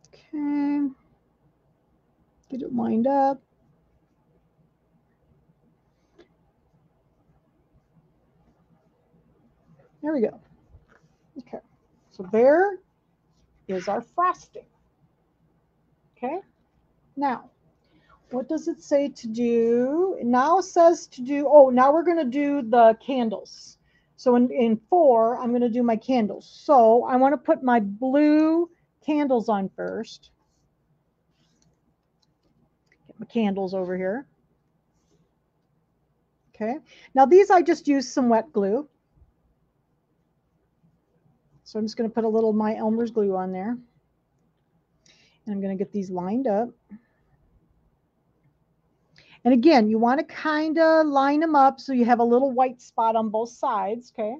Okay. Get it lined up. There we go. Okay. So there is our frosting. Okay. Now, what does it say to do? It now says to do, oh, now we're going to do the candles. So in 4, I'm going to do my candles. So I want to put my blue candles on first. Get my candles over here. Okay. Now these I just used some wet glue. So I'm just going to put a little My Elmer's glue on there. And I'm going to get these lined up. And again, you want to kind of line them up so you have a little white spot on both sides, okay?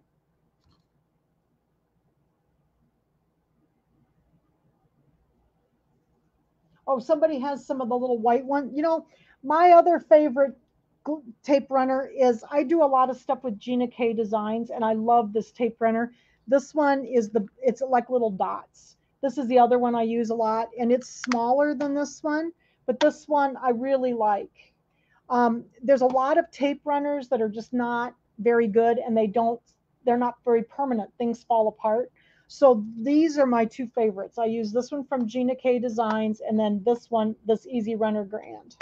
Oh, somebody has some of the little white one. You know, my other favorite tape runner is, I do a lot of stuff with Gina K Designs, and I love this tape runner. This one is it's like little dots. This is the other one I use a lot, and it's smaller than this one, but this one I really like. There's a lot of tape runners that are just not very good, and they're not very permanent. Things fall apart. So these are my 2 favorites. I use this one from Gina K Designs, and then this one, this Easy Runner Grand.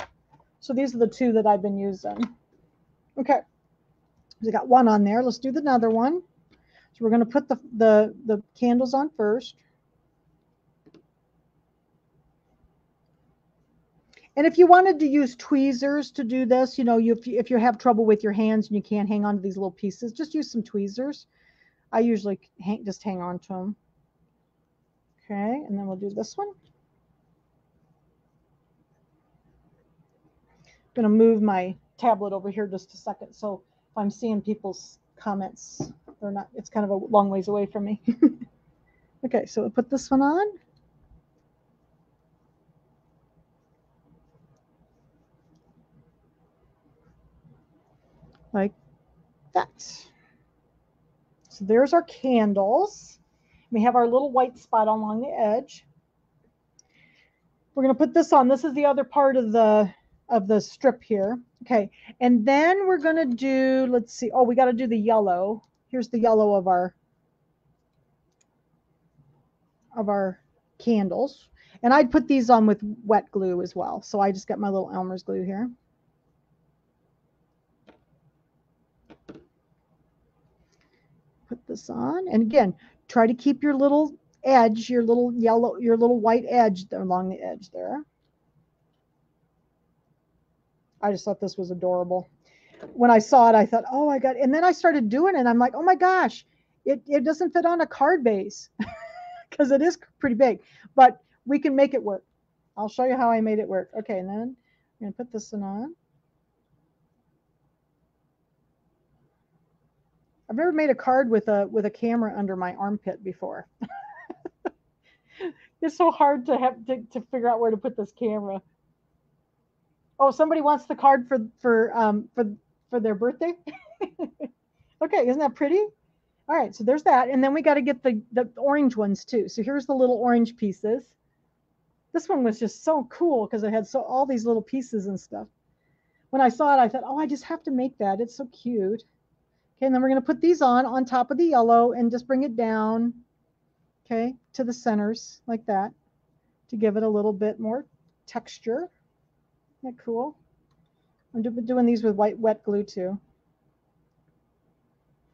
So these are the 2 that I've been using. Okay, we got one on there. Let's do another one. So we're going to put the candles on first. And if you wanted to use tweezers to do this, you know, if you have trouble with your hands and you can't hang on to these little pieces, just use some tweezers. I usually just hang on to them. Okay, and then we'll do this one. I'm going to move my tablet over here just a second. So if I'm seeing people's comments, they're not, it's kind of a long ways away from me. Okay, so we'll put this one on. Like that. So there's our candles. We have our little white spot along the edge. We're going to put this on. This is the other part of the strip here. Okay, and then we're going to do, let's see, oh, we got to do the yellow. Here's the yellow of our candles. And I'd put these on with wet glue as well. So I just got my little Elmer's glue here. Put this on, and again, try to keep your little edge, your little yellow, your little white edge along the edge there. I just thought this was adorable. When I saw it, I thought, oh my God. And then I started doing it, and I'm like, oh my gosh, it doesn't fit on a card base because it is pretty big, but we can make it work. I'll show you how I made it work. Okay, and then I'm going to put this one on. I've never made a card with a camera under my armpit before. It's so hard to have to figure out where to put this camera. Oh, somebody wants the card for their birthday. Okay, isn't that pretty? All right, so there's that, and then we got to get the orange ones too. So here's the little orange pieces. This one was just so cool because it had all these little pieces and stuff. When I saw it, I thought, oh, I just have to make that. It's so cute. Okay, and then we're going to put these on top of the yellow and just bring it down, okay, to the centers like that to give it a little bit more texture. Isn't that cool? I'm doing these with wet glue too.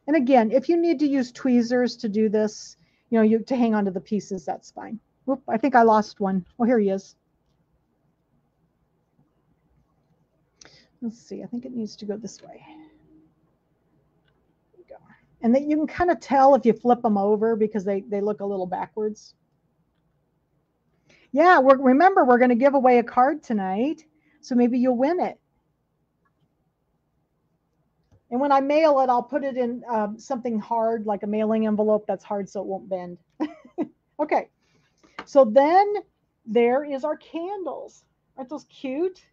And again, if you need to use tweezers to do this, you know, to hang onto the pieces, that's fine. Whoop, I think I lost one. Oh, here he is. Let's see, I think it needs to go this way. There we go. And then you can kind of tell if you flip them over because they look a little backwards. Yeah, remember, we're going to give away a card tonight, so maybe you'll win it. And when I mail it, I'll put it in something hard, like a mailing envelope that's hard so it won't bend. Okay, so then there is our candles. Aren't those cute?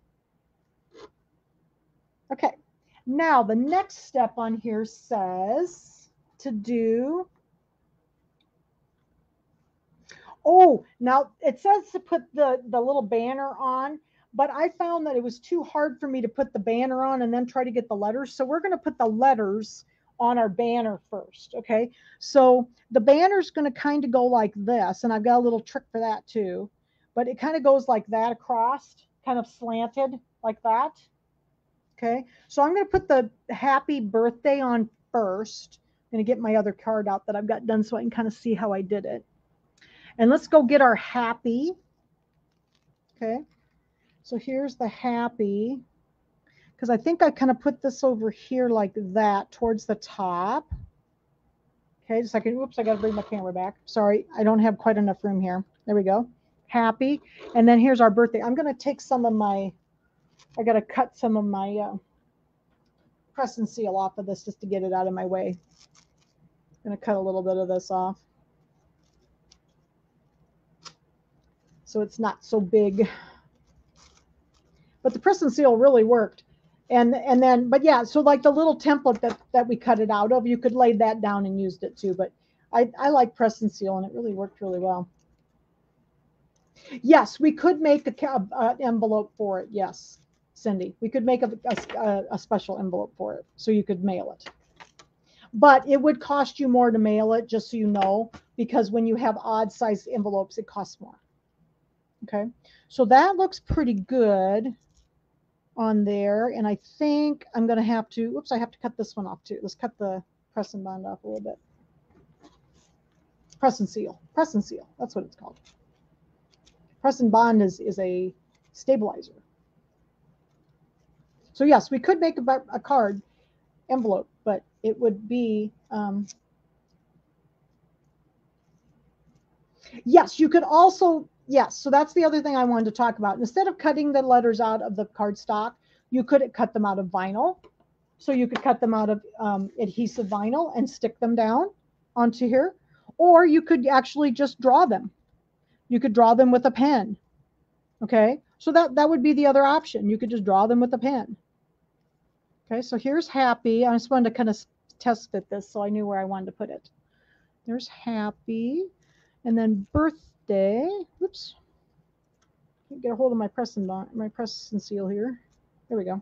Okay, now the next step on here says to do, oh, now it says to put the little banner on, but I found that it was too hard for me to put the banner on and then try to get the letters. So we're going to put the letters on our banner first, okay? So the banner's going to kind of go like this, and I've got a little trick for that too, but it kind of goes like that across, kind of slanted like that, okay? So I'm going to put the happy birthday on first. I'm going to get my other card out that I've got done so I can kind of see how I did it. And let's go get our happy, okay? So here's the happy, because I think I kind of put this over here like that towards the top. Okay, just a second. Oops, I got to bring my camera back. Sorry, I don't have quite enough room here. There we go. Happy. And then here's our birthday. I'm going to take some of my, I got to cut some of my press and seal off of this just to get it out of my way. I'm going to cut a little bit of this off, so it's not so big. But the press and seal really worked. And then, but yeah, so like the little template that we cut it out of, you could lay that down and used it too. But I like press and seal, and it really worked really well. Yes, we could make an envelope for it. Yes, Cindy, we could make a special envelope for it so you could mail it. But it would cost you more to mail it, just so you know, because when you have odd sized envelopes, it costs more. Okay, so that looks pretty good on there, and I think I'm going to have to, oops, I have to cut this one off too. Let's cut the press and bond off a little bit. Press and seal, that's what it's called. Press and bond is a stabilizer. So yes, we could make a card envelope, but it would be, yes, you could also, yes, so that's the other thing I wanted to talk about. Instead of cutting the letters out of the cardstock, you could cut them out of vinyl. So you could cut them out of adhesive vinyl and stick them down onto here. Or you could actually just draw them. You could draw them with a pen. Okay, so that would be the other option. You could just draw them with a pen. Okay, so here's happy. I just wanted to kind of test fit this so I knew where I wanted to put it. There's happy. And then birthday. Oops. Can't get a hold of my press and seal here. There we go.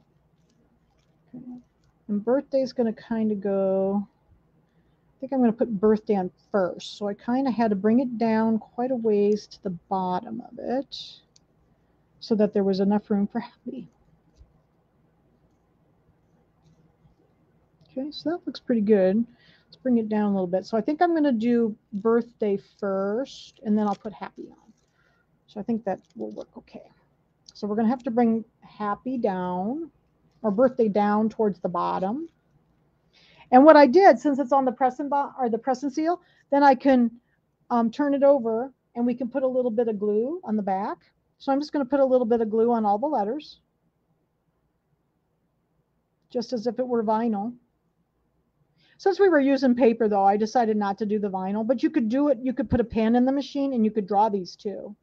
Okay. And birthday is going to kind of go, I think I'm going to put birthday on first. So I kind of had to bring it down quite a ways to the bottom of it so that there was enough room for happy. Okay, so that looks pretty good. Let's bring it down a little bit. So I think I'm going to do birthday first, and then I'll put happy on. So I think that will work okay. So we're going to have to bring happy down, or birthday down towards the bottom. And what I did, since it's on the press and seal, then I can turn it over, and we can put a little bit of glue on the back. So I'm just going to put a little bit of glue on all the letters, just as if it were vinyl. Since we were using paper though, I decided not to do the vinyl, but you could do it. You could put a pen in the machine and you could draw these too.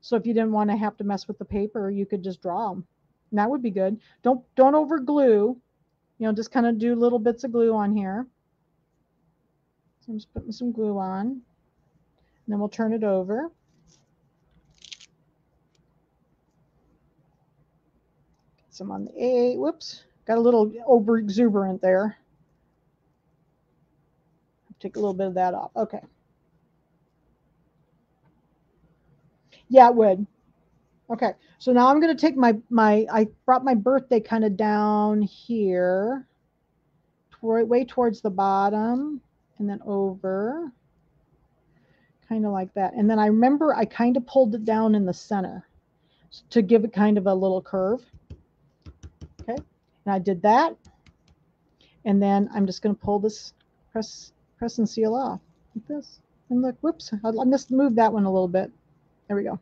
So if you didn't want to have to mess with the paper, you could just draw them. And that would be good. Don't over glue. You know, just kind of do little bits of glue on here. So I'm just putting some glue on. And then we'll turn it over. Get some on the A. Whoops. Got a little over exuberant there. Take a little bit of that off. Okay. Yeah, it would. Okay. So now I'm going to take I brought my birthday kind of down here, way towards the bottom, and then over, kind of like that. And then I remember I kind of pulled it down in the center to give it kind of a little curve. Okay. And I did that. And then I'm just going to pull this, press and seal off like this. And look, whoops, I just moved that one a little bit. There we go.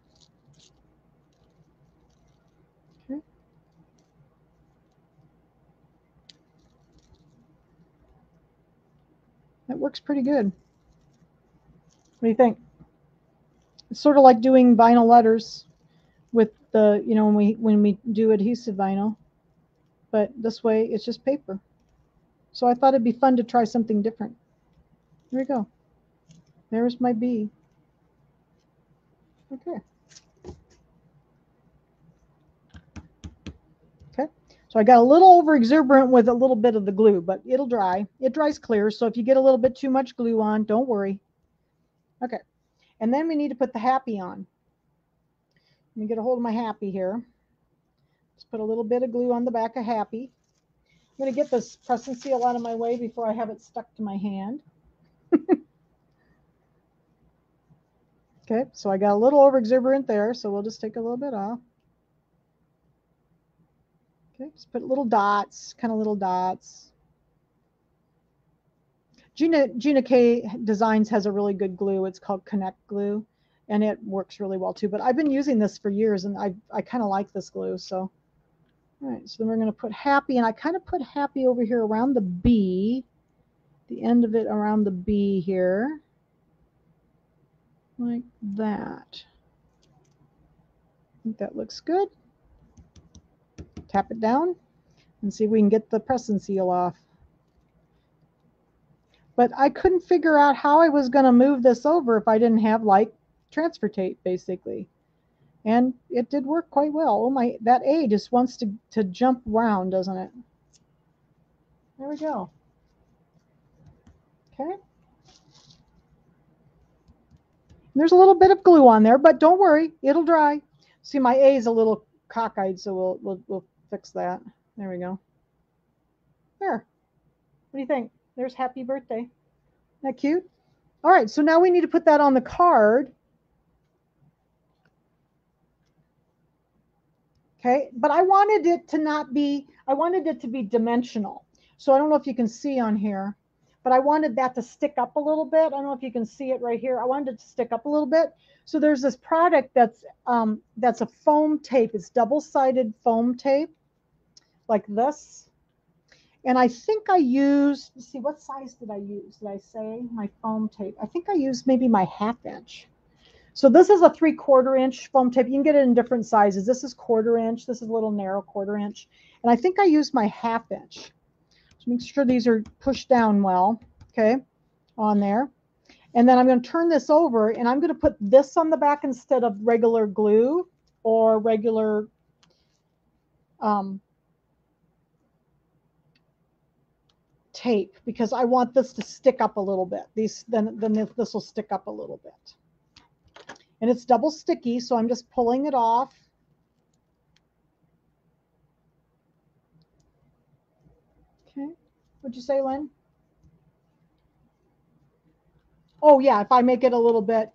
Okay. That works pretty good. What do you think? It's sort of like doing vinyl letters with the, you know, when we do adhesive vinyl, but this way it's just paper. So I thought it'd be fun to try something different. Here we go. There's my bee. Okay. Okay. So I got a little over exuberant with a little bit of the glue, but it'll dry. It dries clear. So if you get a little bit too much glue on, don't worry. Okay. And then we need to put the happy on. Let me get a hold of my happy here. Just put a little bit of glue on the back of happy. I'm going to get this press and seal out of my way before I have it stuck to my hand. Okay, so I got a little over exuberant there, so we'll just take a little bit off. Okay, just put little dots, kind of little dots. Gina K Designs has a really good glue. It's called Connect Glue, and it works really well too. But I've been using this for years, and I kind of like this glue. So, all right, so then we're going to put happy, and I kind of put happy over here around the B, the end of it around the B here, like that. I think that looks good. Tap it down and see if we can get the press and seal off. But I couldn't figure out how I was going to move this over if I didn't have like transfer tape, basically. And it did work quite well. Oh, that A just wants to jump around, doesn't it? There we go. Okay. And there's a little bit of glue on there, but don't worry, it'll dry. See, my A is a little cockeyed, so we'll fix that. There we go. There. What do you think? There's happy birthday. Isn't that cute? All right, so now we need to put that on the card. Okay, but I wanted it to be dimensional. So I don't know if you can see on here, but I wanted that to stick up a little bit. I don't know if you can see it right here. I wanted it to stick up a little bit. So there's this product that's a foam tape. It's double-sided foam tape like this. And I think I used, let's see, what size did I use? Did I say my foam tape? I think I used maybe my 1/2 inch. So this is a 3/4 inch foam tape. You can get it in different sizes. This is 1/4 inch. This is a little narrow 1/4 inch. And I think I used my 1/2 inch. So make sure these are pushed down well, okay, on there. And then I'm going to turn this over, and I'm going to put this on the back instead of regular glue or regular tape, because I want this to stick up a little bit. Then this will stick up a little bit. And it's double sticky, so I'm just pulling it off. Okay. What'd you say, Lynn? Oh yeah, if I make it a little bit,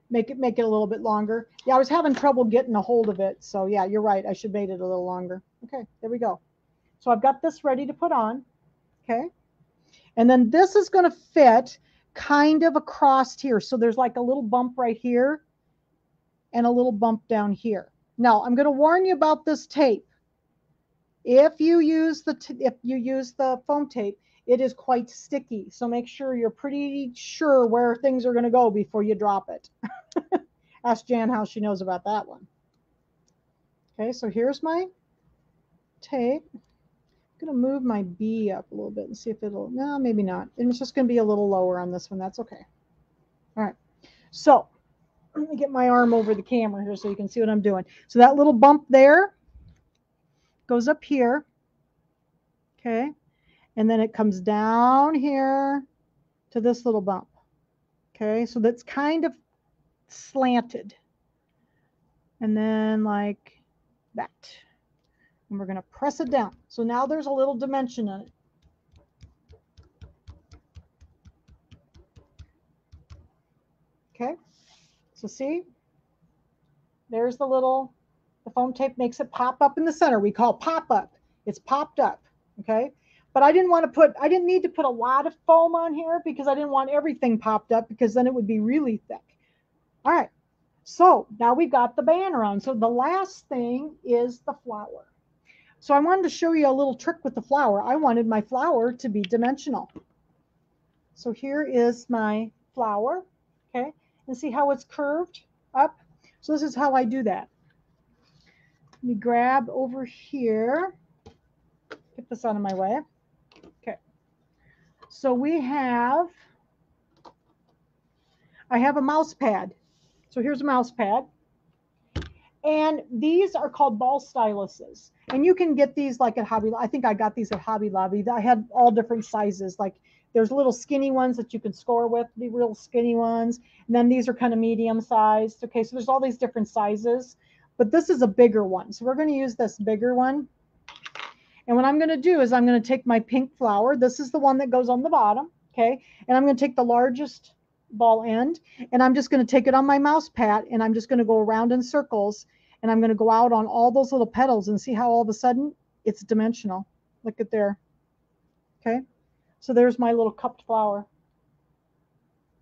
make it a little bit longer. Yeah, I was having trouble getting a hold of it. So yeah, you're right. I should make it a little longer. Okay, there we go. So I've got this ready to put on. Okay. And then this is going to fit kind of across here. So there's like a little bump right here and a little bump down here. Now I'm going to warn you about this tape. If you use the foam tape, it is quite sticky. So make sure you're pretty sure where things are going to go before you drop it. Ask Jan how she knows about that one. Okay, so here's my tape. I'm going to move my B up a little bit and see if it'll, no, maybe not. And it's just going to be a little lower on this one. That's okay. All right. So let me get my arm over the camera here so you can see what I'm doing. So that little bump there goes up here. Okay. And then it comes down here to this little bump. Okay. So that's kind of slanted. And then like that. And we're going to press it down. So now there's a little dimension in it. Okay. So see, there's the foam tape makes it pop up in the center. We call pop up. It's popped up. Okay. But I didn't need to put a lot of foam on here because I didn't want everything popped up because then it would be really thick. All right. So now we've got the banner on. So the last thing is the flower. So I wanted to show you a little trick with the flower. I wanted my flower to be dimensional. So here is my flower. Okay. And see how it's curved up? So this is how I do that. Let me grab over here. Get this out of my way. Okay. So I have a mouse pad. So here's a mouse pad. And these are called ball styluses. And you can get these like at Hobby Lobby. I think I got these at Hobby Lobby. I had all different sizes. Like there's little skinny ones that you can score with, the real skinny ones. And then these are kind of medium sized. Okay, so there's all these different sizes. But this is a bigger one. So we're going to use this bigger one. And what I'm going to do is I'm going to take my pink flower. This is the one that goes on the bottom. Okay, and I'm going to take the largest ball end. And I'm just going to take it on my mouse pad. And I'm just going to go around in circles. And I'm going to go out on all those little petals and see how all of a sudden it's dimensional. Look at there. Okay. So there's my little cupped flower.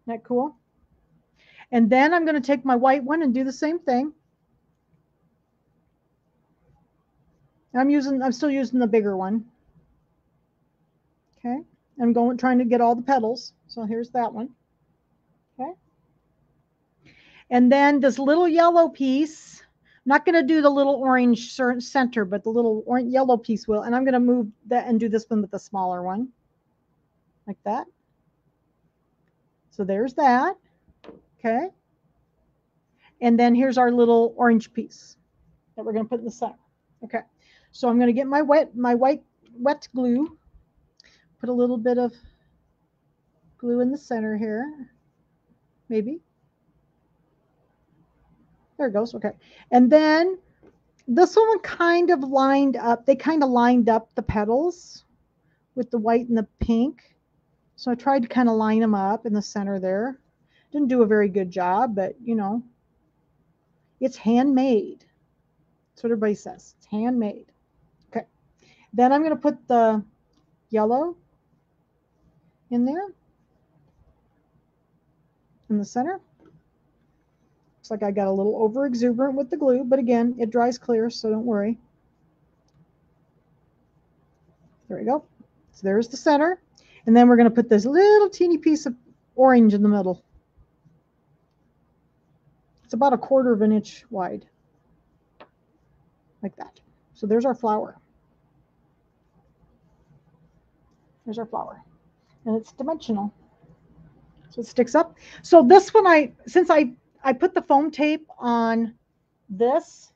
Isn't that cool? And then I'm going to take my white one and do the same thing. I'm still using the bigger one. Okay. I'm trying to get all the petals. So here's that one. Okay. And then this little yellow piece, I'm not going to do the little orange center, but the little yellow piece will. And I'm going to move that and do this one with the smaller one. Like that. So there's that. Okay. And then here's our little orange piece that we're going to put in the center. Okay. So I'm going to get my white wet glue. Put a little bit of glue in the center here. Maybe. There it goes. Okay. And then this one kind of lined up. They kind of lined up the petals with the white and the pink. So I tried to kind of line them up in the center there. Didn't do a very good job, but you know, it's handmade. That's what everybody says. It's handmade. Okay. Then I'm going to put the yellow in there in the center. Looks like I got a little over exuberant with the glue, but again, it dries clear, so don't worry. There we go. So there's the center. And then we're going to put this little teeny piece of orange in the middle. It's about 1/4 of an inch wide. Like that. So there's our flower. There's our flower. And it's dimensional. So it sticks up. So this one, since I put the foam tape on this,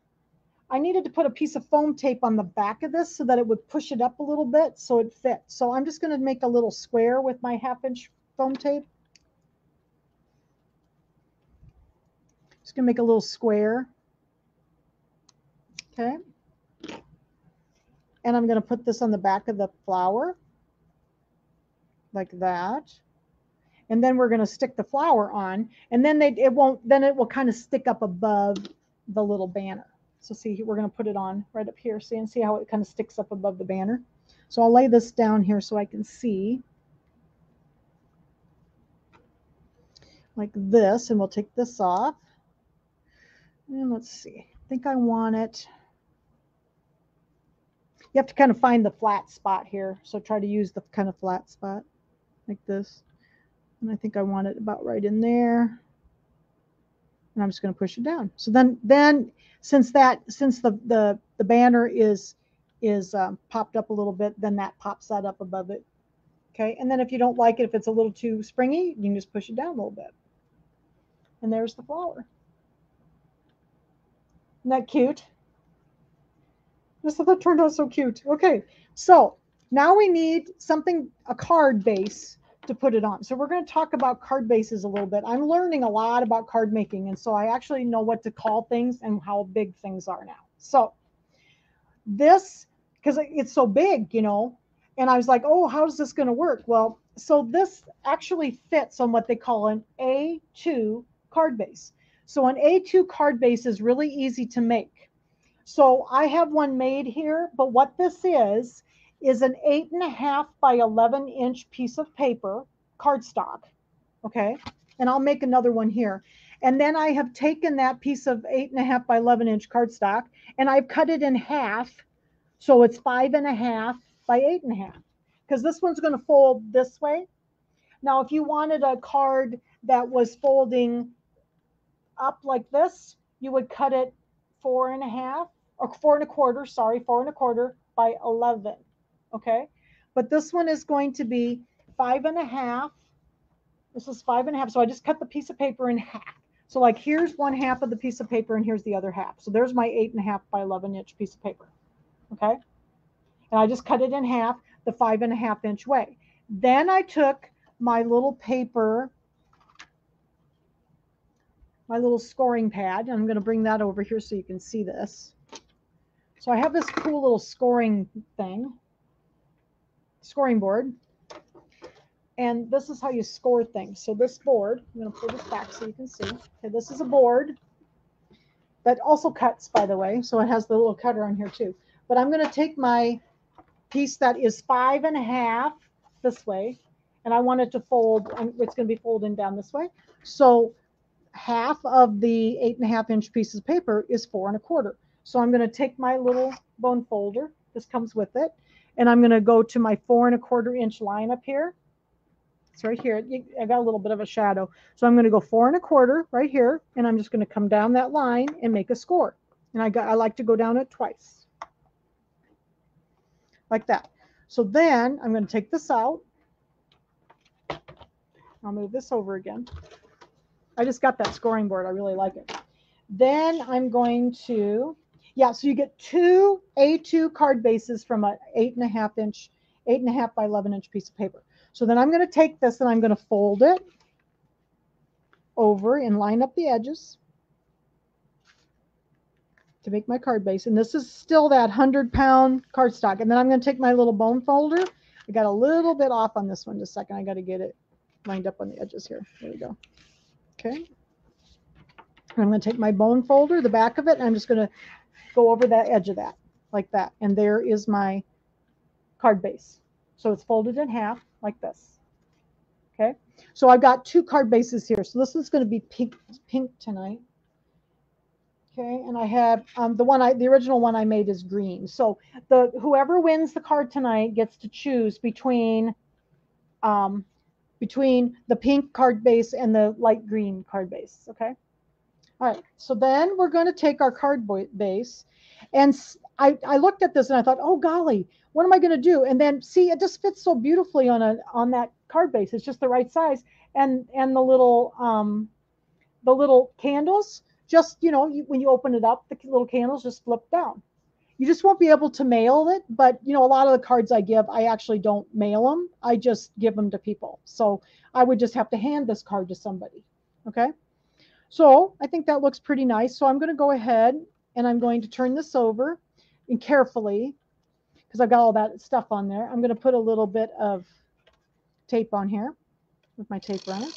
I needed to put a piece of foam tape on the back of this so that it would push it up a little bit so it fits. So I'm just going to make a little square with my 1/2 inch foam tape. Just going to make a little square. Okay. And I'm going to put this on the back of the flower like that. And then we're going to stick the flower on, and then it will kind of stick up above the little banner. So see, we're going to put it on right up here. See how it kind of sticks up above the banner. So I'll lay this down here so I can see like this, and we'll take this off. And let's see, I think I want it. You have to kind of find the flat spot here. So try to use the kind of flat spot like this. And I think I want it about right in there. And I'm just going to push it down. So then since the banner is popped up a little bit, then that pops that up above it. Okay. And then if you don't like it, if it's a little too springy, you can just push it down a little bit. And there's the flower. Isn't that cute? This that turned out so cute. Okay. So now we need something, a card base to put it on. So we're going to talk about card bases a little bit. I'm learning a lot about card making, and so I actually know what to call things and how big things are now. So this, because it's so big, you know, and I was like, oh, how's this going to work? Well, so this actually fits on what they call an A2 card base. So an A2 card base is really easy to make. So I have one made here, but what this is an 8.5 by 11-inch piece of paper, cardstock. Okay. And I'll make another one here. And then I have taken that piece of 8.5 by 11-inch cardstock and I've cut it in half. So it's 5.5 by 8.5, because this one's going to fold this way. Now, if you wanted a card that was folding up like this, you would cut it 4.5 or 4.25, sorry, 4.25 by 11. Okay. But this one is going to be 5.5. This is 5.5. So I just cut the piece of paper in half. So like here's one half of the piece of paper and here's the other half. So there's my 8.5 by 11-inch piece of paper. Okay. And I just cut it in half the 5.5-inch way. Then I took my little paper, my little scoring pad, and I'm going to bring that over here so you can see this. So I have this cool little scoring thing, scoring board. And this is how you score things. So this board, I'm going to pull this back so you can see. Okay, this is a board that also cuts, by the way. So it has the little cutter on here too. But I'm going to take my piece that is 5.5 this way, and I want it to fold, and it's going to be folding down this way. So half of the 8.5-inch piece of paper is 4.25. So I'm going to take my little bone folder. This comes with it. And I'm going to go to my 4.25-inch line up here. It's right here. I got a little bit of a shadow. So I'm going to go 4.25 right here. And I'm just going to come down that line and make a score. And I like to go down it twice. Like that. So then I'm going to take this out. I'll move this over again. I just got that scoring board. I really like it. Then I'm going to, so you get two A2 card bases from an 8.5 by 11-inch piece of paper. So then I'm going to take this and I'm going to fold it over and line up the edges to make my card base. And this is still that 100-pound cardstock. And then I'm going to take my little bone folder. I got a little bit off on this one. Just a second. I got to get it lined up on the edges here. There we go. Okay. And I'm going to take my bone folder, the back of it, and I'm just going to go over that edge of that like that. And there is my card base. So it's folded in half like this. Okay. So I've got two card bases here. So this is going to be pink tonight. Okay. And I have the original one I made is green. So whoever wins the card tonight gets to choose between the pink card base and the light green card base. Okay. All right. So then we're going to take our card base, and I looked at this and I thought, oh golly, what am I going to do? And then see, it just fits so beautifully on that card base. It's just the right size, and the little candles, just when you open it up, the little candles just flip down. You just won't be able to mail it, but a lot of the cards I give, I actually don't mail them. I just give them to people. So I would just have to hand this card to somebody. Okay. So I think that looks pretty nice. So I'm going to go ahead and I'm going to turn this over and carefully, because I've got all that stuff on there. I'm going to put a little bit of tape on here with my tape runner.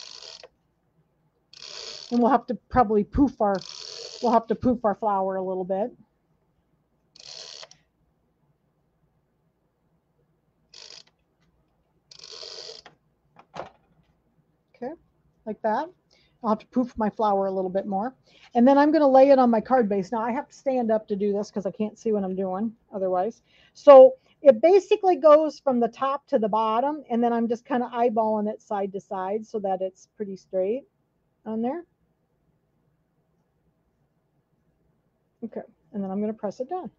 And we'll have to probably poof our flour a little bit. Okay, like that. I'll have to poof my flour a little bit more. And then I'm going to lay it on my card base. Now I have to stand up to do this because I can't see what I'm doing otherwise. So it basically goes from the top to the bottom, and then I'm just kind of eyeballing it side to side so that it's pretty straight on there. Okay, and then I'm going to press it down.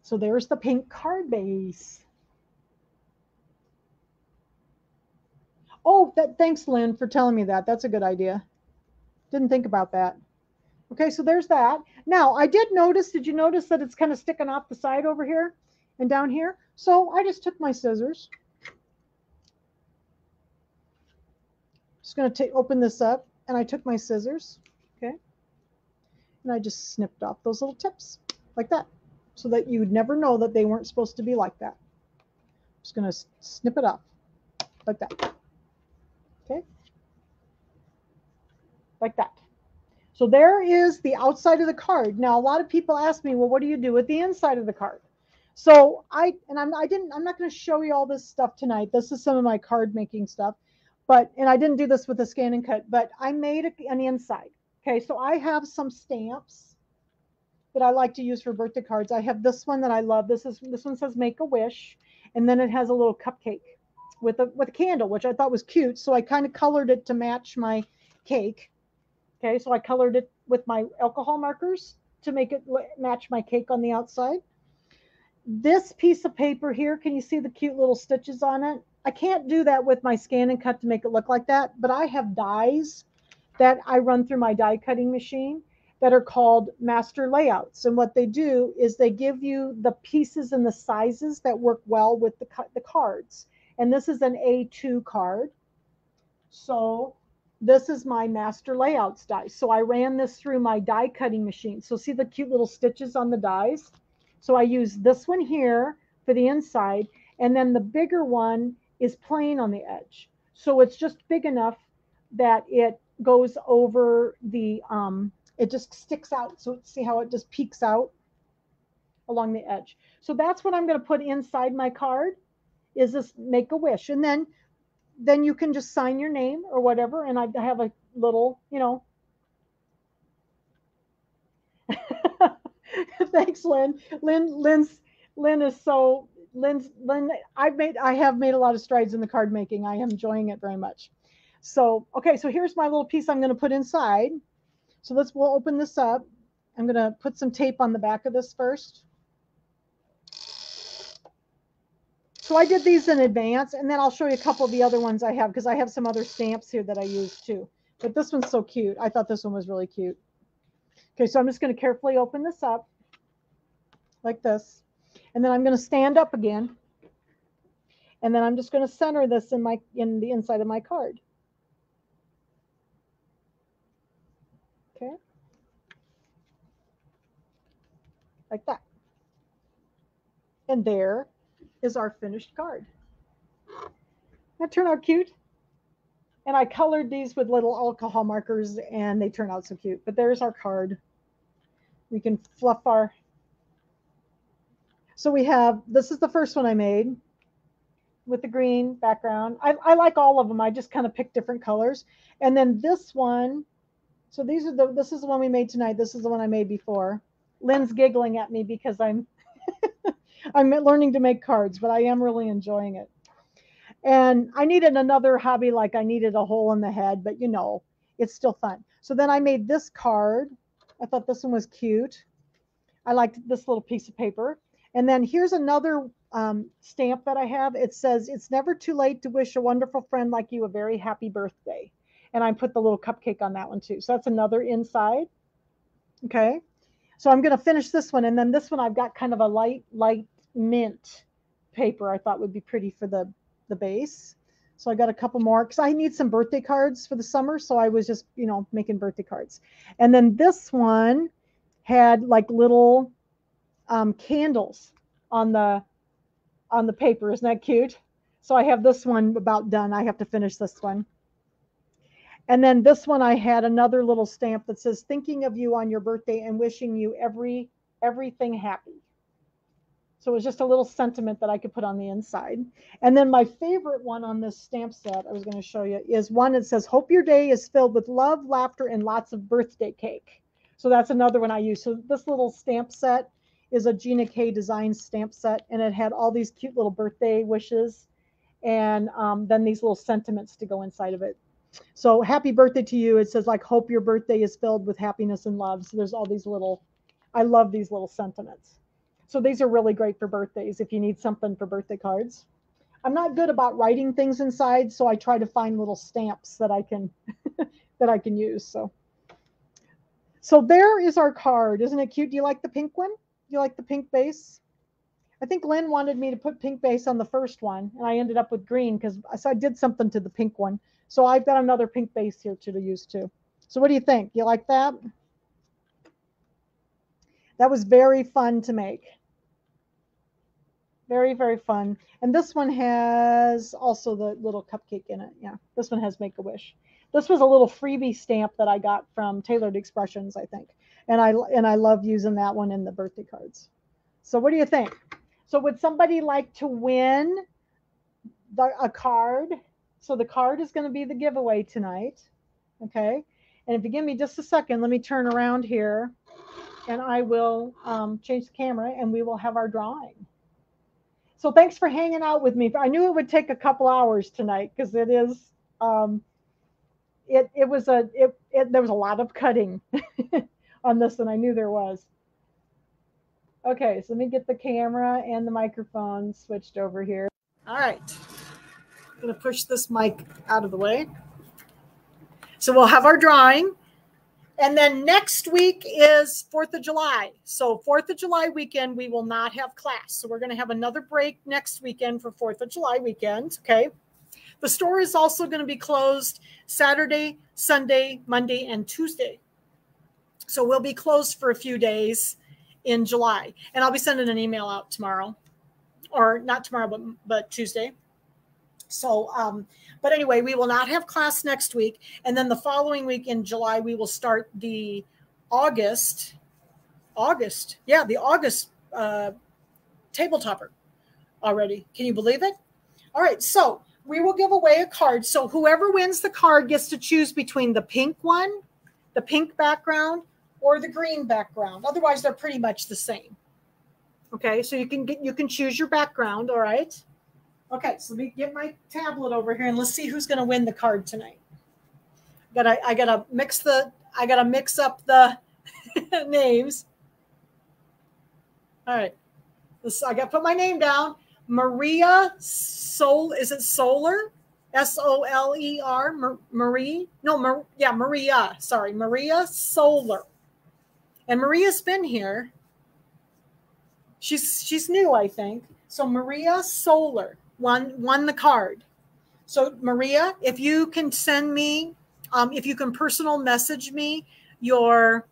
So there's the pink card base. Oh, thanks, Lynn, for telling me that. That's a good idea. Didn't think about that. Okay, so there's that. Now, I did you notice that it's kind of sticking off the side over here and down here? So I just took my scissors. Just going to open this up, and I took my scissors, okay? And I just snipped off those little tips like that so that you would never know that they weren't supposed to be like that. Just going to snip it off like that, okay? Like that. So there is the outside of the card. Now, a lot of people ask me, well, what do you do with the inside of the card? So I'm not going to show you all this stuff tonight. This is some of my card making stuff, and I didn't do this with the scan and cut, but I made an inside. Okay, so I have some stamps that I like to use for birthday cards. I have this one that I love. This one says Make a Wish, and then it has a little cupcake with a candle, which I thought was cute. So I kind of colored it to match my cake. Okay, so I colored it with my alcohol markers to make it match my cake on the outside. This piece of paper here, can you see the cute little stitches on it? I can't do that with my scan and cut to make it look like that, but I have dies that I run through my die cutting machine that are called master layouts. And what they do is they give you the pieces and the sizes that work well with the cards. And this is an A2 card. So this is my master layouts die. So I ran this through my die cutting machine. So see the cute little stitches on the dies? So I use this one here for the inside, and then the bigger one is plain on the edge. So it's just big enough that it goes over the, it just sticks out. So see how it just peeks out along the edge. So that's what I'm going to put inside my card, is this Make a Wish. And then you can just sign your name or whatever. And I have a little, thanks, Lynn. Lynn I have made a lot of strides in the card making. I am enjoying it very much. So, okay, so here's my little piece I'm going to put inside. So we'll open this up. I'm going to put some tape on the back of this first. So I did these in advance, and then I'll show you a couple of the other ones I have, because I have some other stamps here that I use too. But this one's so cute. I thought this one was really cute. Okay, so I'm just going to carefully open this up like this. And then I'm going to stand up again. And then I'm just going to center this in the inside of my card. Okay. Like that. And there is our finished card. That turned out cute. And I colored these with little alcohol markers, and they turn out so cute. But there's our card. We can fluff our... So we have, this is the first one I made with the green background. I like all of them. I just kind of picked different colors. And then this one, so this is the one we made tonight. This is the one I made before. Lynn's giggling at me because I'm learning to make cards, but I am really enjoying it. And I needed another hobby, like I needed a hole in the head, but it's still fun. So then I made this card. I thought this one was cute. I liked this little piece of paper. And then here's another stamp that I have. It says, "It's never too late to wish a wonderful friend like you a very happy birthday." And I put the little cupcake on that one too. So that's another inside. Okay. So I'm going to finish this one. And then this one, I've got kind of a light mint paper I thought would be pretty for the base. So I got a couple more because I need some birthday cards for the summer. So I was just, making birthday cards. And then this one had like little candles on the paper. Isn't that cute? So I have this one about done. I have to finish this one. And then this one, I had another little stamp that says, "Thinking of you on your birthday and wishing you everything happy." So it was just a little sentiment that I could put on the inside. And then my favorite one on this stamp set I was going to show you is one that says, hope your day is filled with love, laughter, and lots of birthday cake. So that's another one I use. So this little stamp set is a Gina K design stamp set, and it had all these cute little birthday wishes and then these little sentiments to go inside of it. So happy birthday to you. It says like, hope your birthday is filled with happiness and love. So there's all these little, I love these little sentiments. So these are really great for birthdays if you need something for birthday cards. I'm not good about writing things inside, so I try to find little stamps that I can that I can use. So there is our card. Isn't it cute? Do you like the pink one? Do you like the pink base? I think Lynn wanted me to put pink base on the first one, and I ended up with green because I did something to the pink one. So I've got another pink base here to use too. So what do you think? You like that? That was very fun to make. Very, very fun. And this one has also the little cupcake in it. Yeah, this one has Make-A-Wish. This was a little freebie stamp that I got from Tailored Expressions, I think. And I love using that one in the birthday cards. So what do you think? So would somebody like to win a card? So the card is going to be the giveaway tonight. Okay. And if you give me just a second, let me turn around here and I will change the camera and we will have our drawing. So thanks for hanging out with me. I knew it would take a couple hours tonight because it is, there was a lot of cutting on this one. I knew there was. Okay, so let me get the camera and the microphone switched over here. All right. I'm going to push this mic out of the way. So we'll have our drawing. And then next week is 4th of July. So 4th of July weekend, we will not have class. So we're going to have another break next weekend for 4th of July weekend. Okay. The store is also going to be closed Saturday, Sunday, Monday, and Tuesday. So we'll be closed for a few days in July. And I'll be sending an email out tomorrow. Or not tomorrow, but Tuesday. So, but anyway, we will not have class next week. And then the following week in July, we will start the August table topper already. Can you believe it? All right. So we will give away a card. So whoever wins the card gets to choose between the pink one, the pink background, or the green background. Otherwise, they're pretty much the same. Okay. So you can choose your background. All right. Okay, so let me get my tablet over here and let's see who's going to win the card tonight. I gotta mix up the names. All right, I got to put my name down. Maria is it Soler? Soler. Marie? No, Maria. Sorry, Maria Soler. And Maria's been here. She's new, I think. So Maria Soler won the card. So Maria, if you can send me, if you can personal message me your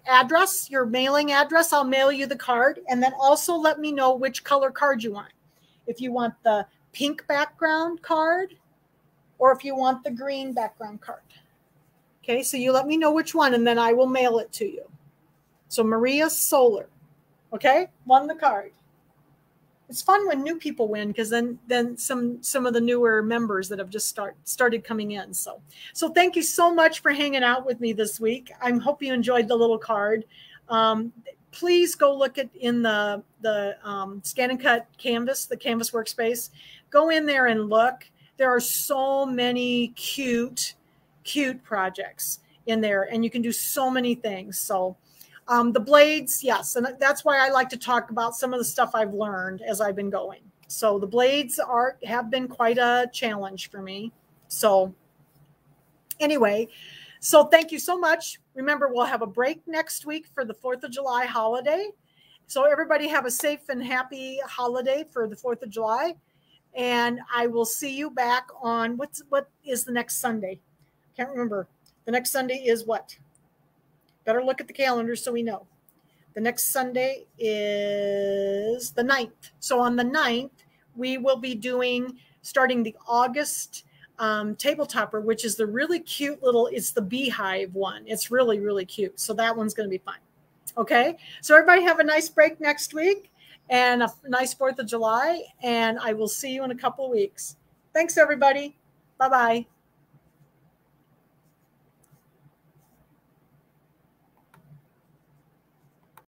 address, your mailing address, I'll mail you the card. And then also let me know which color card you want. If you want the pink background card or if you want the green background card. Okay, so you let me know which one and then I will mail it to you. So Maria Soler, okay, won the card. It's fun when new people win because then some of the newer members that have just started coming in. So thank you so much for hanging out with me this week. I hope you enjoyed the little card. Please go look at in the Scan and Cut Canvas, the Canvas workspace. Go in there and look. There are so many cute projects in there, and you can do so many things. So. The blades, yes, and that's why I like to talk about some of the stuff I've learned as I've been going. So the blades have been quite a challenge for me. So anyway, so thank you so much. Remember, we'll have a break next week for the 4th of July holiday. So everybody have a safe and happy holiday for the 4th of July. And I will see you back on, what is the next Sunday? Can't remember. The next Sunday is what? Better look at the calendar so we know. The next Sunday is the 9th. So on the 9th, we will be starting the August table topper, which is the really cute it's the beehive one. It's really, really cute. So that one's going to be fun. Okay. So everybody have a nice break next week and a nice 4th of July. And I will see you in a couple of weeks. Thanks, everybody. Bye-bye.